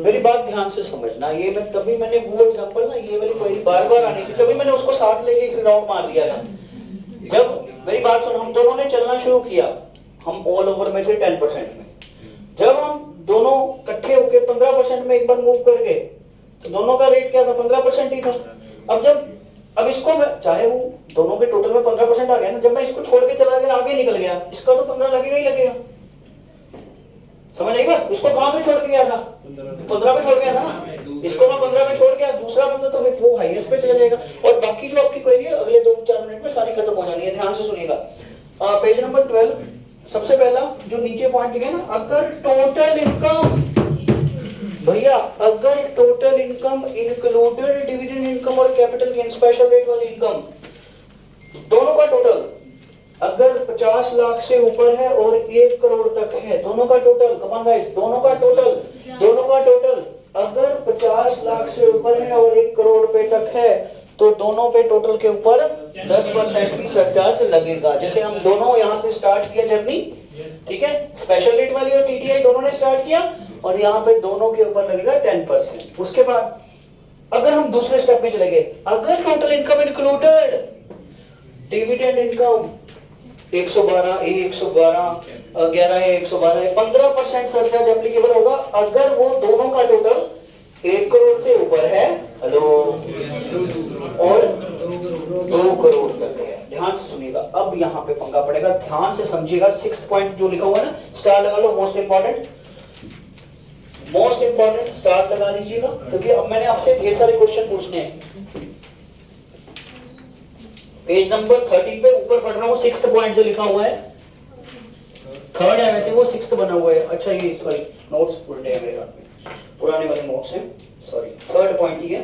मेरी बात ध्यान से समझना। ये मैं तभी मैंने वो एग्जांपल ना, ये वाली क्वेरी बार बार आने की, तभी मैंने उसको साथ लेके एक राउंड मार दिया था। जब मेरी बात सुन, हम दोनों ने चलना शुरू किया, हम ऑल ओवर में थे 10% में। जब हम दोनों इकट्ठे होके 15% में एक बार मूव कर गए तो दोनों का रेट क्या था? 15% ही था। अब इसको मैं, चाहे वो दोनों के टोटल में 15% आ गया ना, जब मैं इसको छोड़ के चला गया, आगे निकल गया, इसका तो 15 लगेगा ही लगेगा। समझ आई बात? इसको कहां पे छोड़ के गया था? 15 पे छोड़ गया था ना। इसको मैं 15 पे छोड़ गया, दूसरा बंदा तो फिर वो हाईएस्ट पे चला जाएगा। और बाकी जो आपकी क्वेरी है अगले 2-4 मिनट में सारी खत्म हो जानी है। ध्यान से सुनिएगा। पेज नंबर 12, सबसे पहला जो नीचे पॉइंट लिखा है ना, अगर टोटल इनकम, भैया अगर total income included dividend income और कैपिटल गेन स्पेशल रेट वाली इनकम दोनों का टोटल अगर 50 लाख से ऊपर है और 1 करोड़ तक है, दोनों का टोटल, कम ऑन गाइस, दोनों का टोटल अगर 50 लाख से ऊपर है और 1 करोड़ रुपए तक है तो दोनों पे टोटल के ऊपर 10% की सरचार्ज लगेगा। जैसे हम दोनों यहाँ से स्टार्ट किया जर्नी, ठीक है, स्पेशल रेट वाली और टीटीआई दोनों ने स्टार्ट किया और यहाँ पे दोनों के ऊपर लगेगा 10%। उसके बाद अगर हम दूसरे स्टेप में चले गए, अगर total income included dividend income 112 ए 112 11 ए 112 है, 15% सरचार्ज एप्लीकेबल होगा अगर वो दोनों का टोटल 1 करोड़ से ऊपर है, हेलो, और 2 करोड़ तक है। ध्यान से सुनिएगा। अब यहाँ पे पंगा पड़ेगा, ध्यान से समझिएगा। 6th पॉइंट जो लिखा हुआ है ना, स्टार लगा लो, मोस्ट इंपॉर्टेंट स्टार लगा लीजिएगा, क्योंकि अब मैंने आपसे ढेर सारे क्वेश्चन पूछने हैं। पेज नंबर 30 पे ऊपर पढ़ रहा हूँ, 6th पॉइंट जो लिखा हुआ है, 3rd है वैसे, वो 6th बना हुआ है। अच्छा ये सॉरी, नोट्स उल्टे हैं मेरे हाथ में, पुराने वाले नोट्स हैं, सॉरी। 3rd पॉइंट ही है,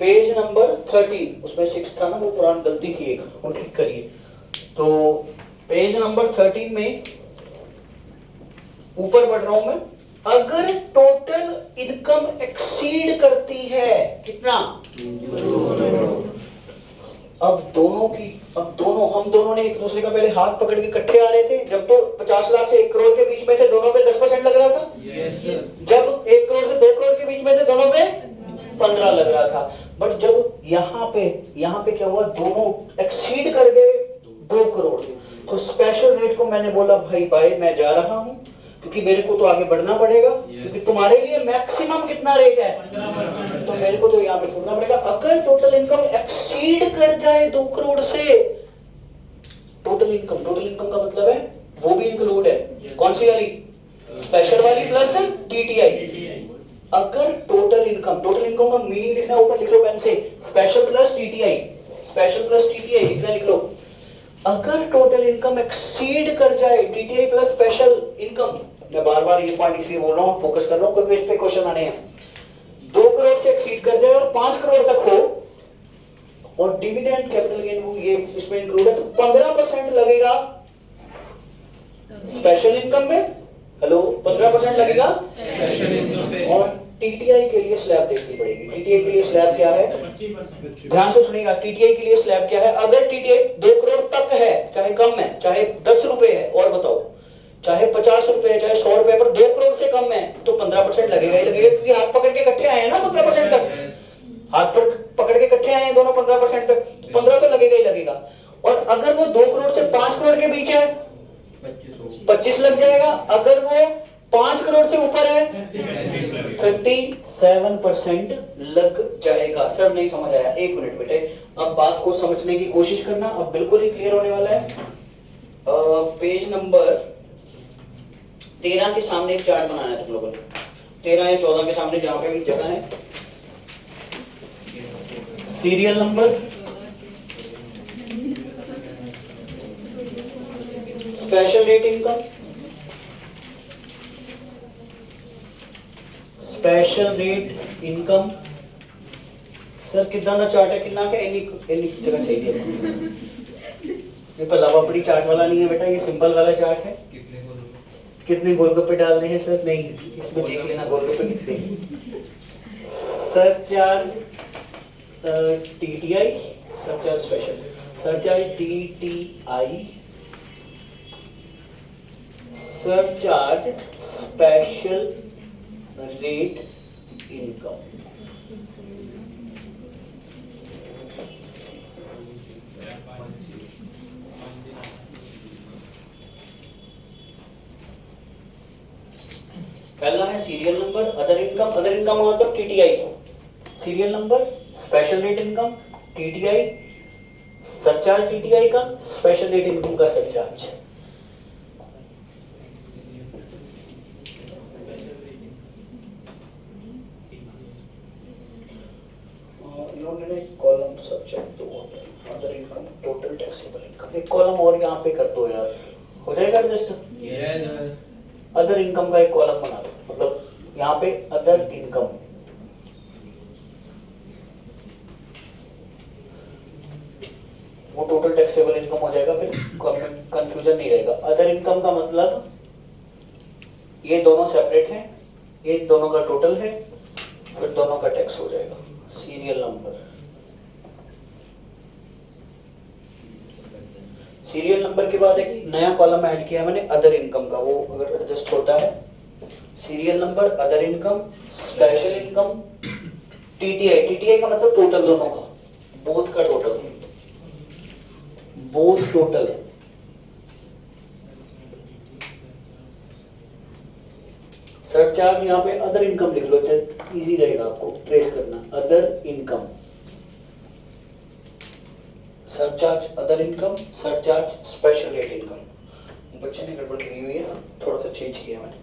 पेज नंबर 30, उसमें 6th था ना, वो पुरानी गलती थी एक, वो ठीक करिए। तो पेज नंबर 13 में ऊपर पढ़ रहा हूं मैं, अगर टोटल इनकम एक्सीड करती है कितना? हम दोनों ने एक दूसरे का पहले हाथ पकड़ के इकट्ठे आ रहे थे। जब तो 50 लाख से 1 करोड़ के बीच में थे, दोनों पे 10% लग रहा था। जब 1 करोड़ से 2 करोड़ के बीच में थे, दोनों पे 15 लग रहा था। बट जब यहाँ पे क्या हुआ, दोनों एक्सीड कर गए 2 करोड़। तो स्पेशल रेट को मैंने बोला भाई मैं जा रहा हूँ, क्योंकि मेरे को तो आगे बढ़ना पड़ेगा, क्योंकि तुम्हारे लिए मैक्सिमम कितना रेट है, 15%। तो मेरे को तो यहाँ पे छोड़ना पड़ेगा। अगर टोटल इनकम एक्सीड कर जाए 2 करोड़ से, टोटल इनकम का मतलब है वो भी इंक्लूड है, कौन सी वाली, स्पेशल वाली प्लस टीटीआई। अगर टोटल इनकम का मीनिंग लिखना ऊपर लिख लो पेन से, स्पेशल प्लस टीटीआई लिखना, लिख लो। अगर टोटल इनकम एक्सीड कर जाए टीटीआई प्लस स्पेशल इनकम, मैं बार बार ये पॉइंट इसलिए बोल रहा हूँ, फोकस कर रहा हूँ क्योंकि इस पे क्वेश्चन आने हैं। 2 करोड़ से एक्सीड कर जाए और 5 करोड़ तक हो और डिविडेंड कैपिटल गेन वो ये इसमें इंक्लूड है, तो 15% लगेगा स्पेशल इनकम में। हेलो, 15% लगेगा स्पेशल इनकम पे। और टीटीआई के लिए स्लैब देखनी पड़ेगी। टीटीआई के लिए स्लैब क्या है, 25%। ध्यान से सुनिएगा। टीटीआई के लिए स्लैब क्या है, अगर टीटीआई 2 करोड़ तक है, चाहे कम है, चाहे 10 रुपए है, और बताओ चाहे 50 रुपए, चाहे 100 रुपए, पर 2 करोड़ से कम है तो 15% लगेगा ही लगेगा, क्योंकि हाथ पकड़ के इकट्ठे आए हैं ना 15% तक। हाथ पर पकड़ के इकट्ठे आए हैं दोनों 15% तक, तो 15 तो लगेगा ही लगेगा। और अगर वो 2 करोड़ से 5 करोड़ के बीच है 25 लग जाएगा। अगर वो 5 करोड़ से ऊपर है 37% लग जाएगा। सर नहीं समझ आया, 1 मिनट बेटे, अब बात को समझने की कोशिश करना, अब बिल्कुल ही क्लियर होने वाला है। पेज नंबर 13 के सामने एक चार्ट बनाना है तुम लोगों ने, 13 या 14 के सामने जहां पे भी जगह है। Serial number, special rate income, special rate income. Sir कितना ना चार्ट है, कितना क्या इन्नी जगह चाहिए। ये तो लावापड़ी चार्ट वाला नहीं है बेटा, ये सिंपल वाला चार्ट है। कितने गोलगप्पे डालने हैं सर, नहीं इसमें देख लेना गोलगप्पे कितने। Surcharge TTI, surcharge special, surcharge TTI, surcharge special rate income. पहला है सीरियल नंबर, अदर इनकम मतलब TTI, serial number, special rate income, TTI, surcharge TTI का, स्पेशल रेट इनकम का सरचार्ज। कॉलम सब्जेक्ट दो, other income, total taxable income, एक column और यहाँ पे कर दो यार, हो जाएगा एडजस्ट। अदर इनकम का एक कॉलम बना दो, मतलब यहाँ पे अदर इनकम, वो टोटल टैक्सेबल इनकम हो जाएगा, फिर कंफ्यूजन नहीं रहेगा। अदर इनकम का मतलब ये दोनों सेपरेट हैं, ये दोनों का टोटल है, फिर दोनों का टैक्स हो जाएगा। सीरियल नंबर, सीरियल नंबर के बाद एक नया कॉलम ऐड किया मैंने अदर इनकम का, वो अगर एडजस्ट होता है। Serial number, other income, special income, TTI, TTI का मतलब टोटल दोनों का, बोथ का टोटल, बोथ टोटल। सरचार्ज यहाँ पे अदर इनकम लिख लो, इजी रहेगा आपको ट्रेस करना। Other income, surcharge other income, surcharge special rate income. बच्चे ने गड़बड़ की हुई है ना, थोड़ा सा चेंज किया मैंने।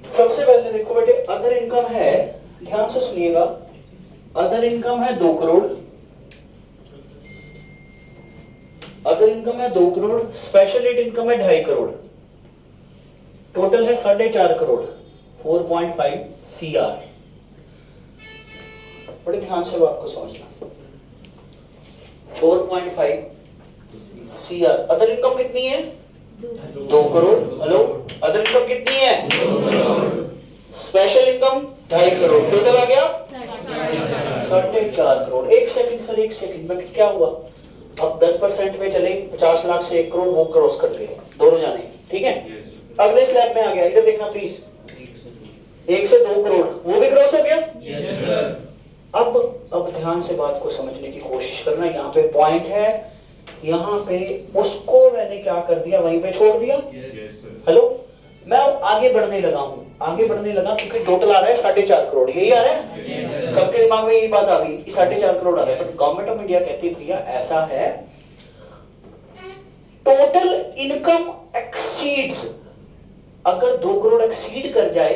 सबसे पहले देखो बेटे, अदर इनकम है, ध्यान से सुनिएगा, अदर इनकम है 2 करोड़, अदर इनकम है 2 करोड़, स्पेशल रेट इनकम है 2.5 करोड़, टोटल है 4.5 करोड़, 4.5 CR। बड़े ध्यान से बात को समझना, 4.5 CR। अदर इनकम कितनी है, 2 करोड़। हेलो, अदर इनकम कितनी है, 2 crore, special income 2.5 crore, total आ गया 4.5 करोड़। एक सेकंड सर, एक सेकंड में क्या हुआ, अब 10% में चले, 50 लाख से 1 करोड़ वो क्रॉस कर गए दोनों जाने, ठीक है। अगले स्लैब में आ गया, इधर देखना प्लीज, 1 से 2 करोड़, वो भी क्रॉस हो गया। Yes sir. अब ध्यान से बात को समझने की कोशिश करना। यहाँ पे पॉइंट है, यहाँ पे उसको मैंने क्या कर दिया, वहीं पे छोड़ दिया। हेलो, मैं अब आगे बढ़ने लगा हूँ, आगे बढ़ने लगा क्योंकि टोटल आ रहा है 4.5 करोड़, यही आ रहा है सबके दिमाग में, यही बात आ गई कि 4.5 करोड़ आ रहा है। बट गवर्नमेंट ऑफ इंडिया कहती है भैया ऐसा है, टोटल इनकम एक्सीड्स, अगर 2 करोड़ एक्सीड कर जाए,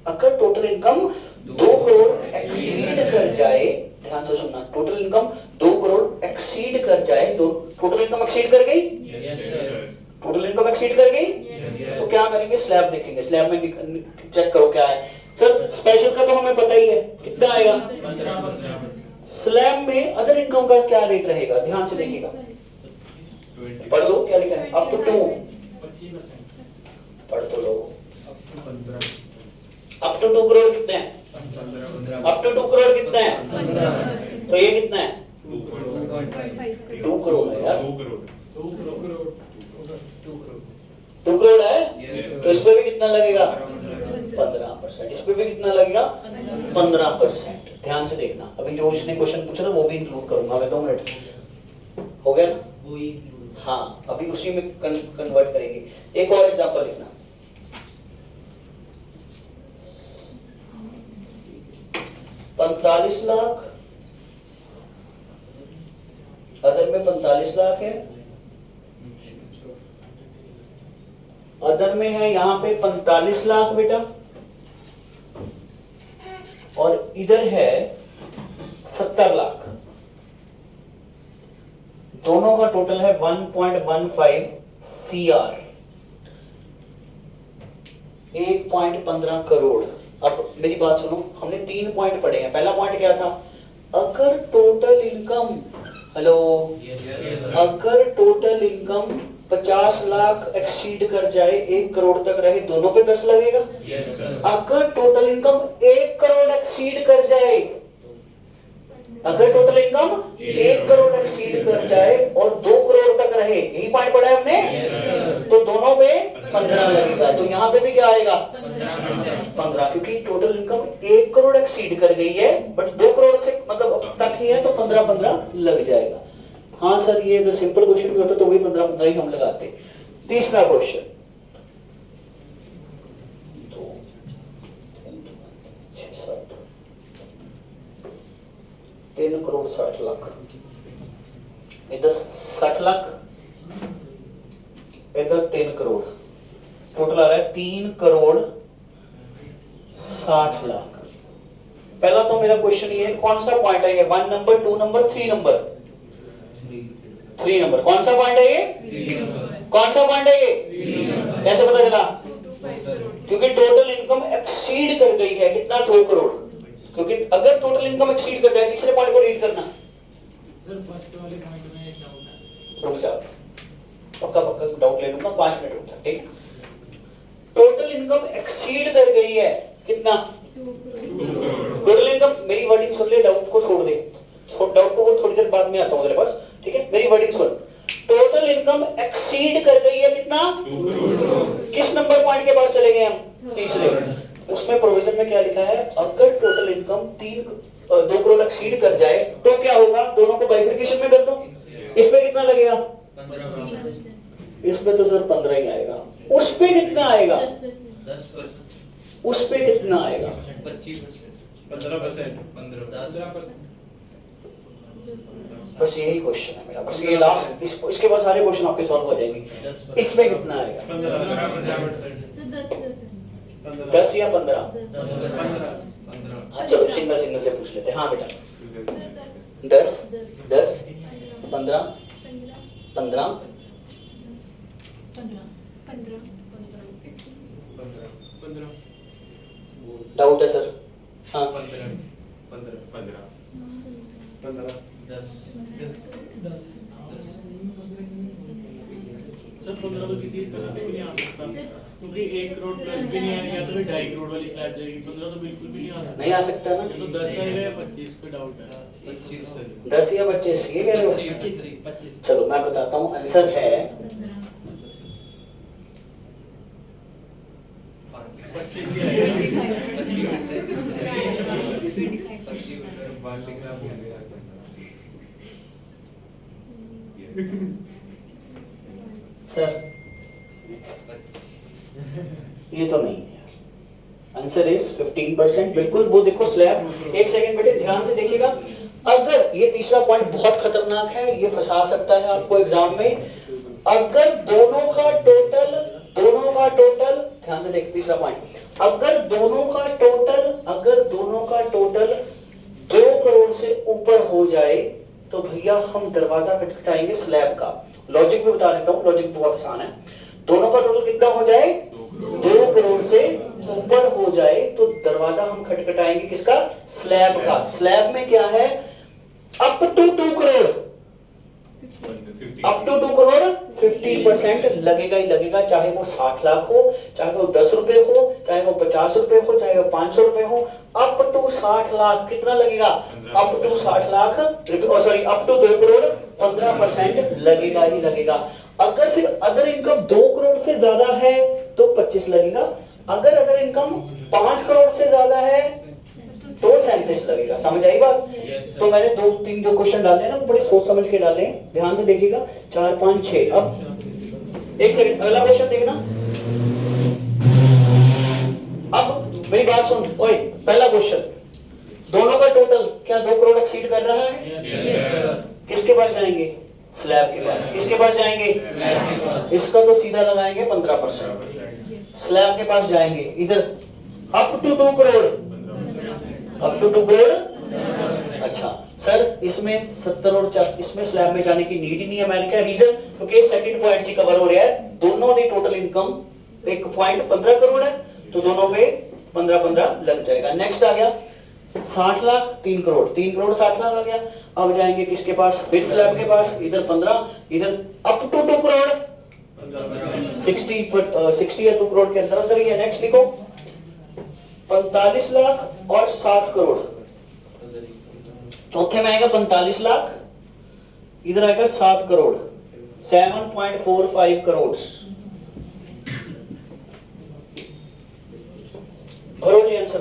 अगर टोटल इनकम 2 करोड़ एक्सीड कर जाए, ध्यान से सुनना, टोटल इनकम 2 करोड़ एक्सीड कर जाए, टोटल इनकम एक्सीड कर गई, टोटल इनकम एक्सीड कर गई, तो क्या करेंगे, स्लैब देखेंगे, स्लैब में चेक करो क्या है सर। स्पेशल का तो हमें पता ही है कितना आएगा, 15%। स्लैब में अदर इनकम का क्या रेट रहेगा, ध्यान से देखिएगा, पढ़ लो क्या लिखा है, अप टू 25%। पढ़ तो लो, अप टू 2 करोड़ कितने हैं, अप टू 2 करोड़ कितने हैं, तो ये कितना है, 2 करोड़ है यार, 2 करोड़ है, तो इस पे भी कितना लगेगा, 15%, इस पे भी कितना लगेगा, 15%। ध्यान से देखना, अभी जो इसने क्वेश्चन पूछा ना वो भी इंक्लूड करूंगा मैं, 2 मिनट हो गया ना, वो include। हाँ अभी उसी में कन्वर्ट करेंगे। एक और एग्जांपल लिखना, 45 लाख, अदर में 45 लाख है, अदर में है यहाँ पे 45 लाख बेटा, और इधर है 70 लाख, दोनों का टोटल है 1.15 CR, 1.15 करोड़। अब मेरी बात सुनो, हमने 3 पॉइंट पढ़े हैं। पहला पॉइंट क्या था, अगर टोटल इनकम, हेलो, अगर टोटल इनकम 50 लाख एक्सीड कर जाए, 1 करोड़ तक रहे, दोनों पे 10 लगेगा। अगर टोटल इनकम 1 करोड़ एक्सीड कर जाए, अगर टोटल इनकम 1 करोड़ एक्सीड कर जाए और 2 करोड़ तक रहे, यही पॉइंट पढ़ा है हमने, तो दोनों पे 15 लगेगा। तो यहाँ पे भी क्या आएगा, 15, क्योंकि टोटल इनकम 1 करोड़ एक्सीड कर गई है, बट 2 करोड़ से मतलब तक ही है, तो 15 लग जाएगा। हाँ सर, ये अगर सिंपल क्वेश्चन भी होता तो वही 15 ही हम लगाते। तीसरा क्वेश्चन, 3 करोड़ 60 लाख, इधर 60 लाख, इधर 3 करोड़, टोटल आ रहा है 3 करोड़ 60 लाख। पहला तो मेरा क्वेश्चन ये है, कौन सा पॉइंट है ये, 1 नंबर, 2 नंबर, 3 नंबर, 3 नंबर, कौन सा पॉइंट है ये, कौन सा पॉइंट है ये, कैसे पता चला, क्योंकि टोटल इनकम एक्सीड कर गई है, कितना, 2 करोड़, क्योंकि अगर टोटल इनकम एक्सीड कर जाए, तीसरे पॉइंट को रीड करना सर। फर्स्ट वाले पॉइंट में एक डाउट है, रुक जा, पक्का डाउट ले लूंगा, 5 मिनट रुक जा, ठीक। टोटल इनकम एक्सीड कर गई है, कितना, टोटल इनकम, मेरी वर्डिंग सुन ले, डाउट को छोड़ दे, डाउट को थोड़ी देर बाद में आता हूं तेरे पास, ठीक है, मेरी वर्डिंग सुन। टोटल इनकम एक्सीड कर गई है, कितना, 2 करोड़। किस नंबर पॉइंट के पास चले गए हम, तीसरे। उसमें प्रोविजन में क्या लिखा है, अगर टोटल इनकम 2 करोड़ एक्सीड कर जाए तो क्या होगा, दोनों को बाइफरकेशन में कर दो, इसमें कितना लगेगा, 15%। इसमें तो सर 15 ही आएगा, उस पे कितना आएगा, 10%। उस पे कितना आएगा, 25%। 15%। 15%। बस यही क्वेश्चन है मेरा, बस ये लास्ट, इसके बाद सारे क्वेश्चन आपके सॉल्व हो जाएंगे। इसमें कितना आएगा, 10 या 15, हाँ चलो सिंगल सिंगल से पूछ लेते हैं। हाँ बेटा, 10, 10, 15, 15, 15। डाउट है सर, हाँ 15। 10। सर 15 तो किसी तरह से भी नहीं आ सकता, क्योंकि 1 करोड़ प्लस भी नहीं आएगा, तो फिर 2.5 करोड़ वाली स्लैब जाएगी। 15 तो बिल्कुल भी नहीं आ सकता, नहीं आ सकता ना, ये तो 10 आएगा या 25 पे डाउट है। 25 सर। 10 या 25, ये कह रहे हो, 25। चलो मैं बताता हूँ, आंसर है 25 ही आएगा। सर ये तो नहीं है, आंसर इज 15%। बिल्कुल वो देखो स्लैब, एक सेकंड बेटे ध्यान से देखिएगा। अगर ये तीसरा पॉइंट बहुत खतरनाक है, ये फंसा सकता है आपको एग्जाम में। अगर दोनों का टोटल ध्यान से देख, तीसरा पॉइंट, अगर दोनों का टोटल 2 करोड़ से ऊपर हो जाए तो भैया हम दरवाजा खटखटाएंगे स्लैब का। लॉजिक भी बता देता हूँ, लॉजिक बहुत आसान है। दोनों का टोटल कितना हो जाए, 2 करोड़ से ऊपर हो जाए तो दरवाजा हम खटखटाएंगे किसका, स्लैब का। स्लैब में क्या है, up to 2 crore, up to 2 crore 50% लगेगा ही लगेगा, चाहे वो 60 लाख हो, चाहे वो 10 रुपए हो, चाहे वो 50 रुपए हो, चाहे वो 500 रुपए हो। अप टू 60 लाख कितना लगेगा, up to 60 lakh sorry up to 2 crore 15% लगेगा ही लगेगा। अगर फिर अदर इनकम 2 करोड़ से ज्यादा है तो 25 लगेगा। अगर अदर इनकम 5 करोड़ से ज्यादा है तो 37 लगेगा। समझ आई बात? तो मैंने 2-3 जो क्वेश्चन डाले ना वो बड़े सोच समझ के डाले हैं, ध्यान से देखिएगा। 4 5 6। अब एक सेकंड, अगला क्वेश्चन देखना। अब मेरी बात सुन, ओए पहला क्वेश्चन, दोनों का टोटल क्या 2 करोड़ एक्सीड कर रहा है? किसके पास जाएंगे, स्लैब के पास। किसके पास जाएंगे, इसका तो सीधा लगाएंगे 15%। स्लैब के पास जाएंगे, इधर up to 2 crore, up to 2 crore. अच्छा सर इसमें 70 और इसमें स्लैब में जाने की नीड ही नहीं है। मैंने क्या रीजन, क्योंकि सेकंड पॉइंट जी कवर हो रहा है। दोनों की टोटल इनकम एक पॉइंट 15 करोड़ है तो दोनों पे 15-15 लग जाएगा। नेक्स्ट आ गया 60 लाख 3 करोड़, 3 करोड़ 60 लाख आ गया। अब जाएंगे किसके पास, फिर स्लैब के पास। इधर 15, इधर अप टू 2 करोड़ 60 या 2 करोड़ के अंदर अंदर ही है। नेक्स्ट लिखो 45 लाख और 7 करोड़। चौथे में आएगा 45 लाख, इधर आएगा 7 करोड़, 7.45 करोड़। भरो जी आंसर।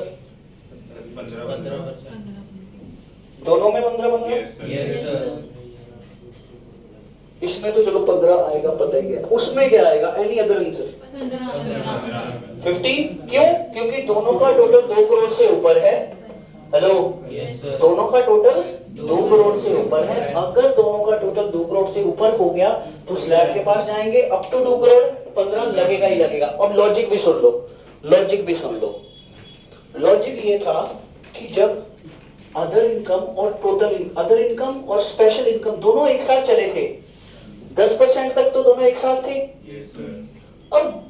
15%। दोनों में 15-15। Yes sir. इसमें तो चलो 15 आएगा पता ही है, उसमें क्या आएगा, एनी अदर आंसर 15। क्यों, क्योंकि दोनों का टोटल 2 करोड़ से ऊपर है। Hello, yes sir. दोनों का टोटल 2 करोड़ से ऊपर है। अगर दोनों का टोटल 2 करोड़ से ऊपर हो गया तो स्लैब के पास जाएंगे, अप टू 2 करोड़ 15 लगेगा ही लगेगा। अब लॉजिक भी सुन लो, लॉजिक भी सुन लो। लॉजिक ये था कि जब अदर इनकम और टोटल अदर इनकम और स्पेशल इनकम दोनों एक साथ चले थे, 10% तक तो दोनों एक साथ थे। अब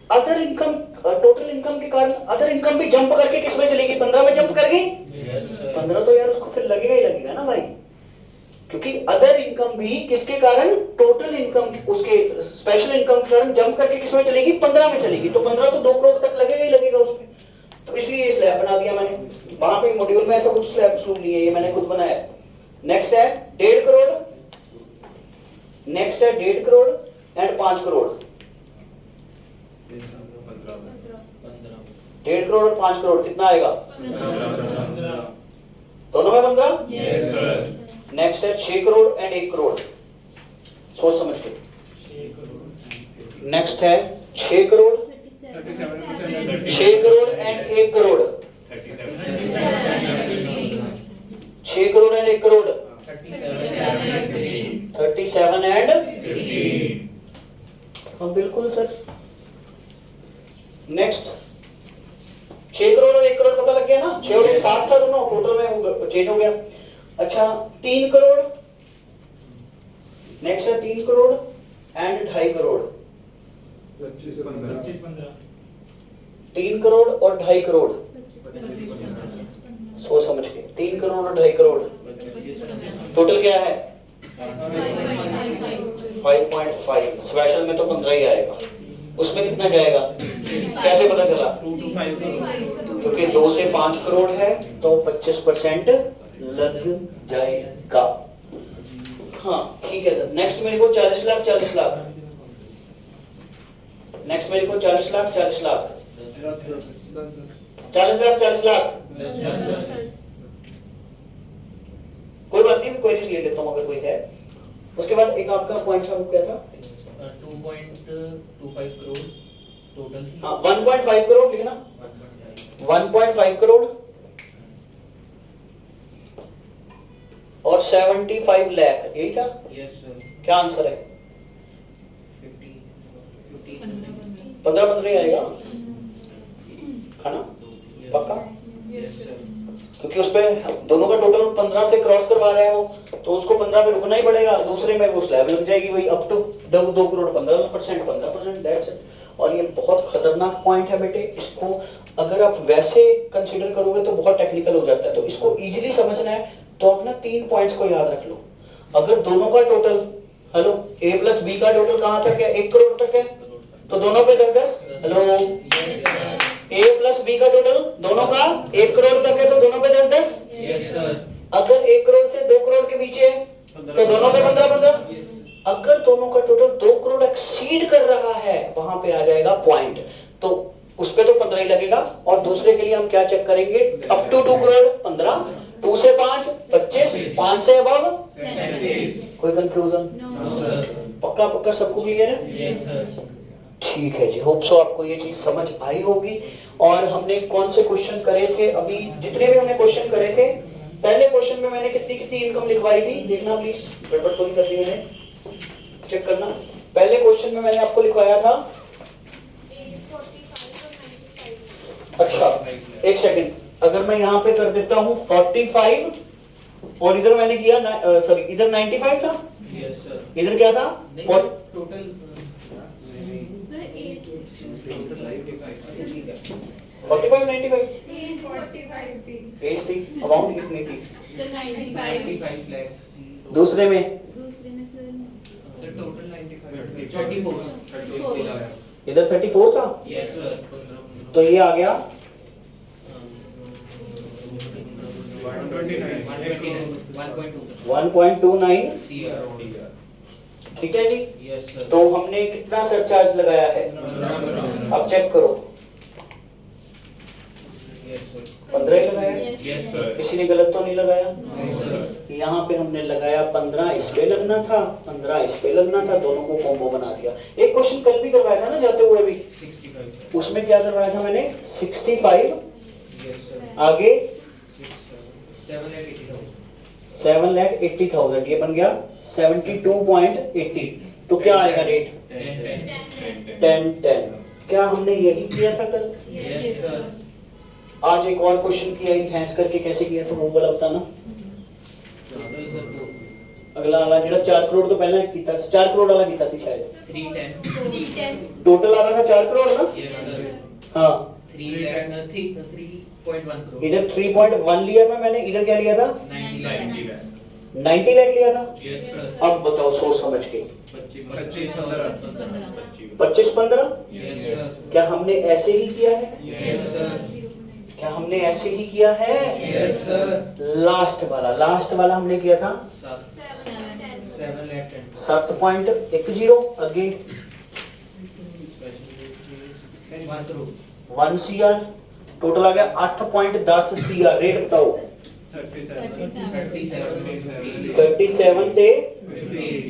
अदर इनकम टोटल इनकम के कारण अदर इनकम भी जंप करके किस में चलेगी, 15 में जंप कर गई। 15 तो यार उसको फिर लगेगा ही लगेगा ना भाई, क्योंकि अदर इनकम भी किसके कारण, टोटल इनकम उसके स्पेशल इनकम के कारण जंप करके किस में चलेगी, 15 में चलेगी। तो 15 तो 2 करोड़ तक लगेगा ही लगेगा उसमें। तो इसलिए ये स्लैब बना दिया मैंने। वहां पे मॉड्यूल में ऐसा कुछ स्लैब स्लूब नहीं है, ये मैंने खुद बनाया। नेक्स्ट है 1.5 करोड़, नेक्स्ट है 1.5 करोड़ एंड 5 करोड़। 1.5 करोड़ और 5 करोड़ कितना आएगा, दोनों में 15। नेक्स्ट है 6 करोड़ एंड 1 करोड़, सोच समझ के। नेक्स्ट है 6 crore, 6 crore and 1 crore, 6 crore and 1 crore, 37 and 15। हाँ बिल्कुल सर। नेक्स्ट 6 करोड़ और 1 करोड़ पता लग गया ना, 6 और 1 7 था दोनों, टोटल में चेंज हो गया। अच्छा 3 करोड़, नेक्स्ट है 3 करोड़ एंड 2.5 करोड़, 3 करोड़ और 2.5 करोड़, सोच समझ के। 3 करोड़ और 2.5 करोड़, टोटल क्या है 5.5। स्पेशल में तो 15 ही आएगा, उसमें कितना जाएगा, कैसे पता चला, 2 to 5 करोड़, क्योंकि 2 से 5 करोड़ है तो 25% लग जाएगा। हाँ ठीक है सर। नेक्स्ट मेरे को 40 लाख 40 लाख, नेक्स्ट मेरे को 40 लाख 40 लाख, 40 लाख 40 लाख, वाली भी क्वेरीज ले लेता हूँ अगर कोई है। उसके बाद एक आपका पॉइंट था वो क्या था? 2.25 करोड़ टोटल थी। हाँ 1.5 करोड़ लिखना, 1.5 करोड़ और 75 लाख, यही था? Yes sir. क्या आंसर है? 50 15 ही आएगा खाना पक्का? Yes sir. क्योंकि उसपे दोनों का टोटल 15 से क्रॉस करवा रहे हैं वो, तो उसको 15 पे रुकना ही पड़ेगा, दूसरे में वो स्लैब लग जाएगी वही up to 2 crore 15%, that's it. और ये बहुत खतरनाक पॉइंट है बेटे, इसको अगर आप वैसे कंसीडर करोगे तो बहुत टेक्निकल हो जाता है, तो इसको इजीली समझना है तो अपना 3 पॉइंट्स को याद रख लो। अगर दोनों का total, hello, a plus B का टोटल कहाँ तक है? 1 करोड़ तक है, तो दोनों पे 10-10, हेलो, a प्लस बी का टोटल दोनों का 1 करोड़ तक है, तो दोनों पे 10-10। Yes sir. अगर 1 करोड़ से 2 करोड़ के बीच है तो दोनों पे 15-15। अगर दोनों का टोटल 2 करोड़ एक्सीड कर रहा है वहां पे आ जाएगा पॉइंट, तो उस पे तो 15 ही लगेगा। और दूसरे के लिए हम क्या चेक करेंगे? अप टू 2 करोड़ 15, 2 से 5 25, 5 से अबव 37। कोई कंफ्यूजन? No sir. पक्का पक्का सबको क्लियर है? Yes sir. ठीक है जी, होप सो आपको ये चीज समझ आई होगी। और हमने कौन से क्वेश्चन करे थे अभी? जितने भी हमने क्वेश्चन करे थे, पहले क्वेश्चन में मैंने कितनी इनकम लिखवाई थी, देखना प्लीज, गड़बड़ तो नहीं कर दी मैंने, चेक करना। पहले क्वेश्चन में मैंने आपको लिखवाया था, 45 और 95। अच्छा एक सेकंड, अगर मैं यहाँ पे कर देता हूँ 45 और इधर मैंने किया सॉरी इधर 95 था, यस सर। इधर क्या था? टोटल सर एज टोटल 95 ठीक है। 45 95 एज 45 थी एज थी, अमाउंट कितनी थी? सर 95 95 लाख। दूसरे में दूसरे में सर टोटल 95 34। इधर 34 था, यस सर। तो ये आ गया 1.29 CR। ठीक है जी। Yes sir. तो हमने कितना सरचार्ज लगाया है? 15%। अब चेक करो, यस सर। 15 ही लगाया, यस सर। किसी ने गलत तो नहीं लगाया? नहीं सर। यहाँ पे हमने लगाया 15 इस पे लगना था, 15 इस पे लगना था, दोनों को कॉम्बो बना दिया। एक क्वेश्चन कल भी करवाया था ना जाते हुए भी, 65 सर। उसमें क्या करवाया था मैंने? 65 यस सर। आगे 7,80,000। 7,80,000, ये बन गया 72.80। तो क्या आएगा रेट? 10-10। क्या हमने यही किया था कल? Yes sir. आज एक और क्वेश्चन किया इनहैंस करके, कैसे किया था वो वाला बताना। टोटल सर अगला वाला ਜਿਹੜਾ 4 करोड़ तो पहले ਕੀਤਾ ਸੀ, 4 करोड़ वाला ਕੀਤਾ ਸੀ शायद। 310। टोटल आ रहा था 4 करोड़ ना? Yes sir. हाँ, 3.1 करोड़। इधर 3.1 लिया था मैंने, इधर क्या लिया था? 90 लाख। 90 लाख लिया था। Yes sir. अब बताओ सोच समझ के, 25 25-15। Yes sir. क्या हमने ऐसे ही किया है? Yes sir. क्या हमने ऐसे ही किया है? Yes sir. लास्ट वाला हमने किया था 7 लाख 7.10। आगे 1 करोड़। 1 CR, टोटल आ गया 8.10 CR। रेट बताओ 37 37 थे।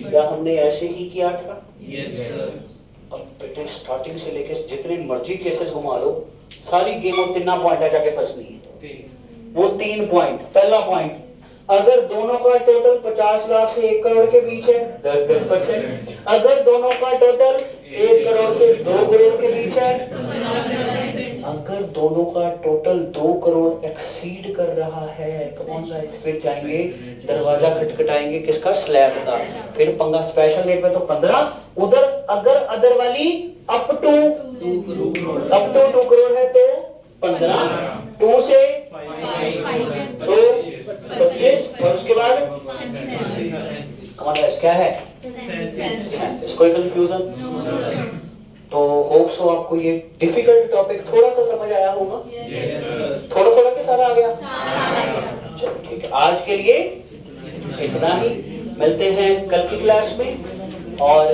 क्या हमने ऐसे ही किया था? Yes sir. अब बेटे स्टार्टिंग से लेके जितने मर्जी केसेस घुमा लो, सारी गेम और 3 पॉइंट जाके फंसनी है। वो 3 पॉइंट, पहला पॉइंट, अगर दोनों का टोटल 50 लाख से 1 करोड़ के बीच है 10-10%। अगर दोनों का टोटल 1 करोड़ से 2 करोड़ के बीच है, अगर दोनों का टोटल 2 करोड़ एक्सीड कर रहा है, कौन सा, फिर जाएंगे दरवाजा खटखटाएंगे किसका? स्लैब का। फिर पंगा स्पेशल रेट में तो 15। उधर अगर अदर वाली अप टू 2 करोड़। 2 करोड़ है तो 15, 2 से तो 25 और उसके बाद हमारा क्या है? कोई कंफ्यूजन? तो होप सो आपको ये डिफिकल्ट टॉपिक थोड़ा सा समझ आया होगा। थोड़ा के सारा आ गया। चलो ठीक है, आज के लिए इतना ही, मिलते हैं कल की क्लास में और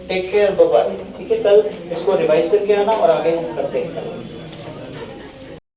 टेक केयर, बाय बाय। ठीक है, कल इसको रिवाइज करके आना और आगे हम करते हैं।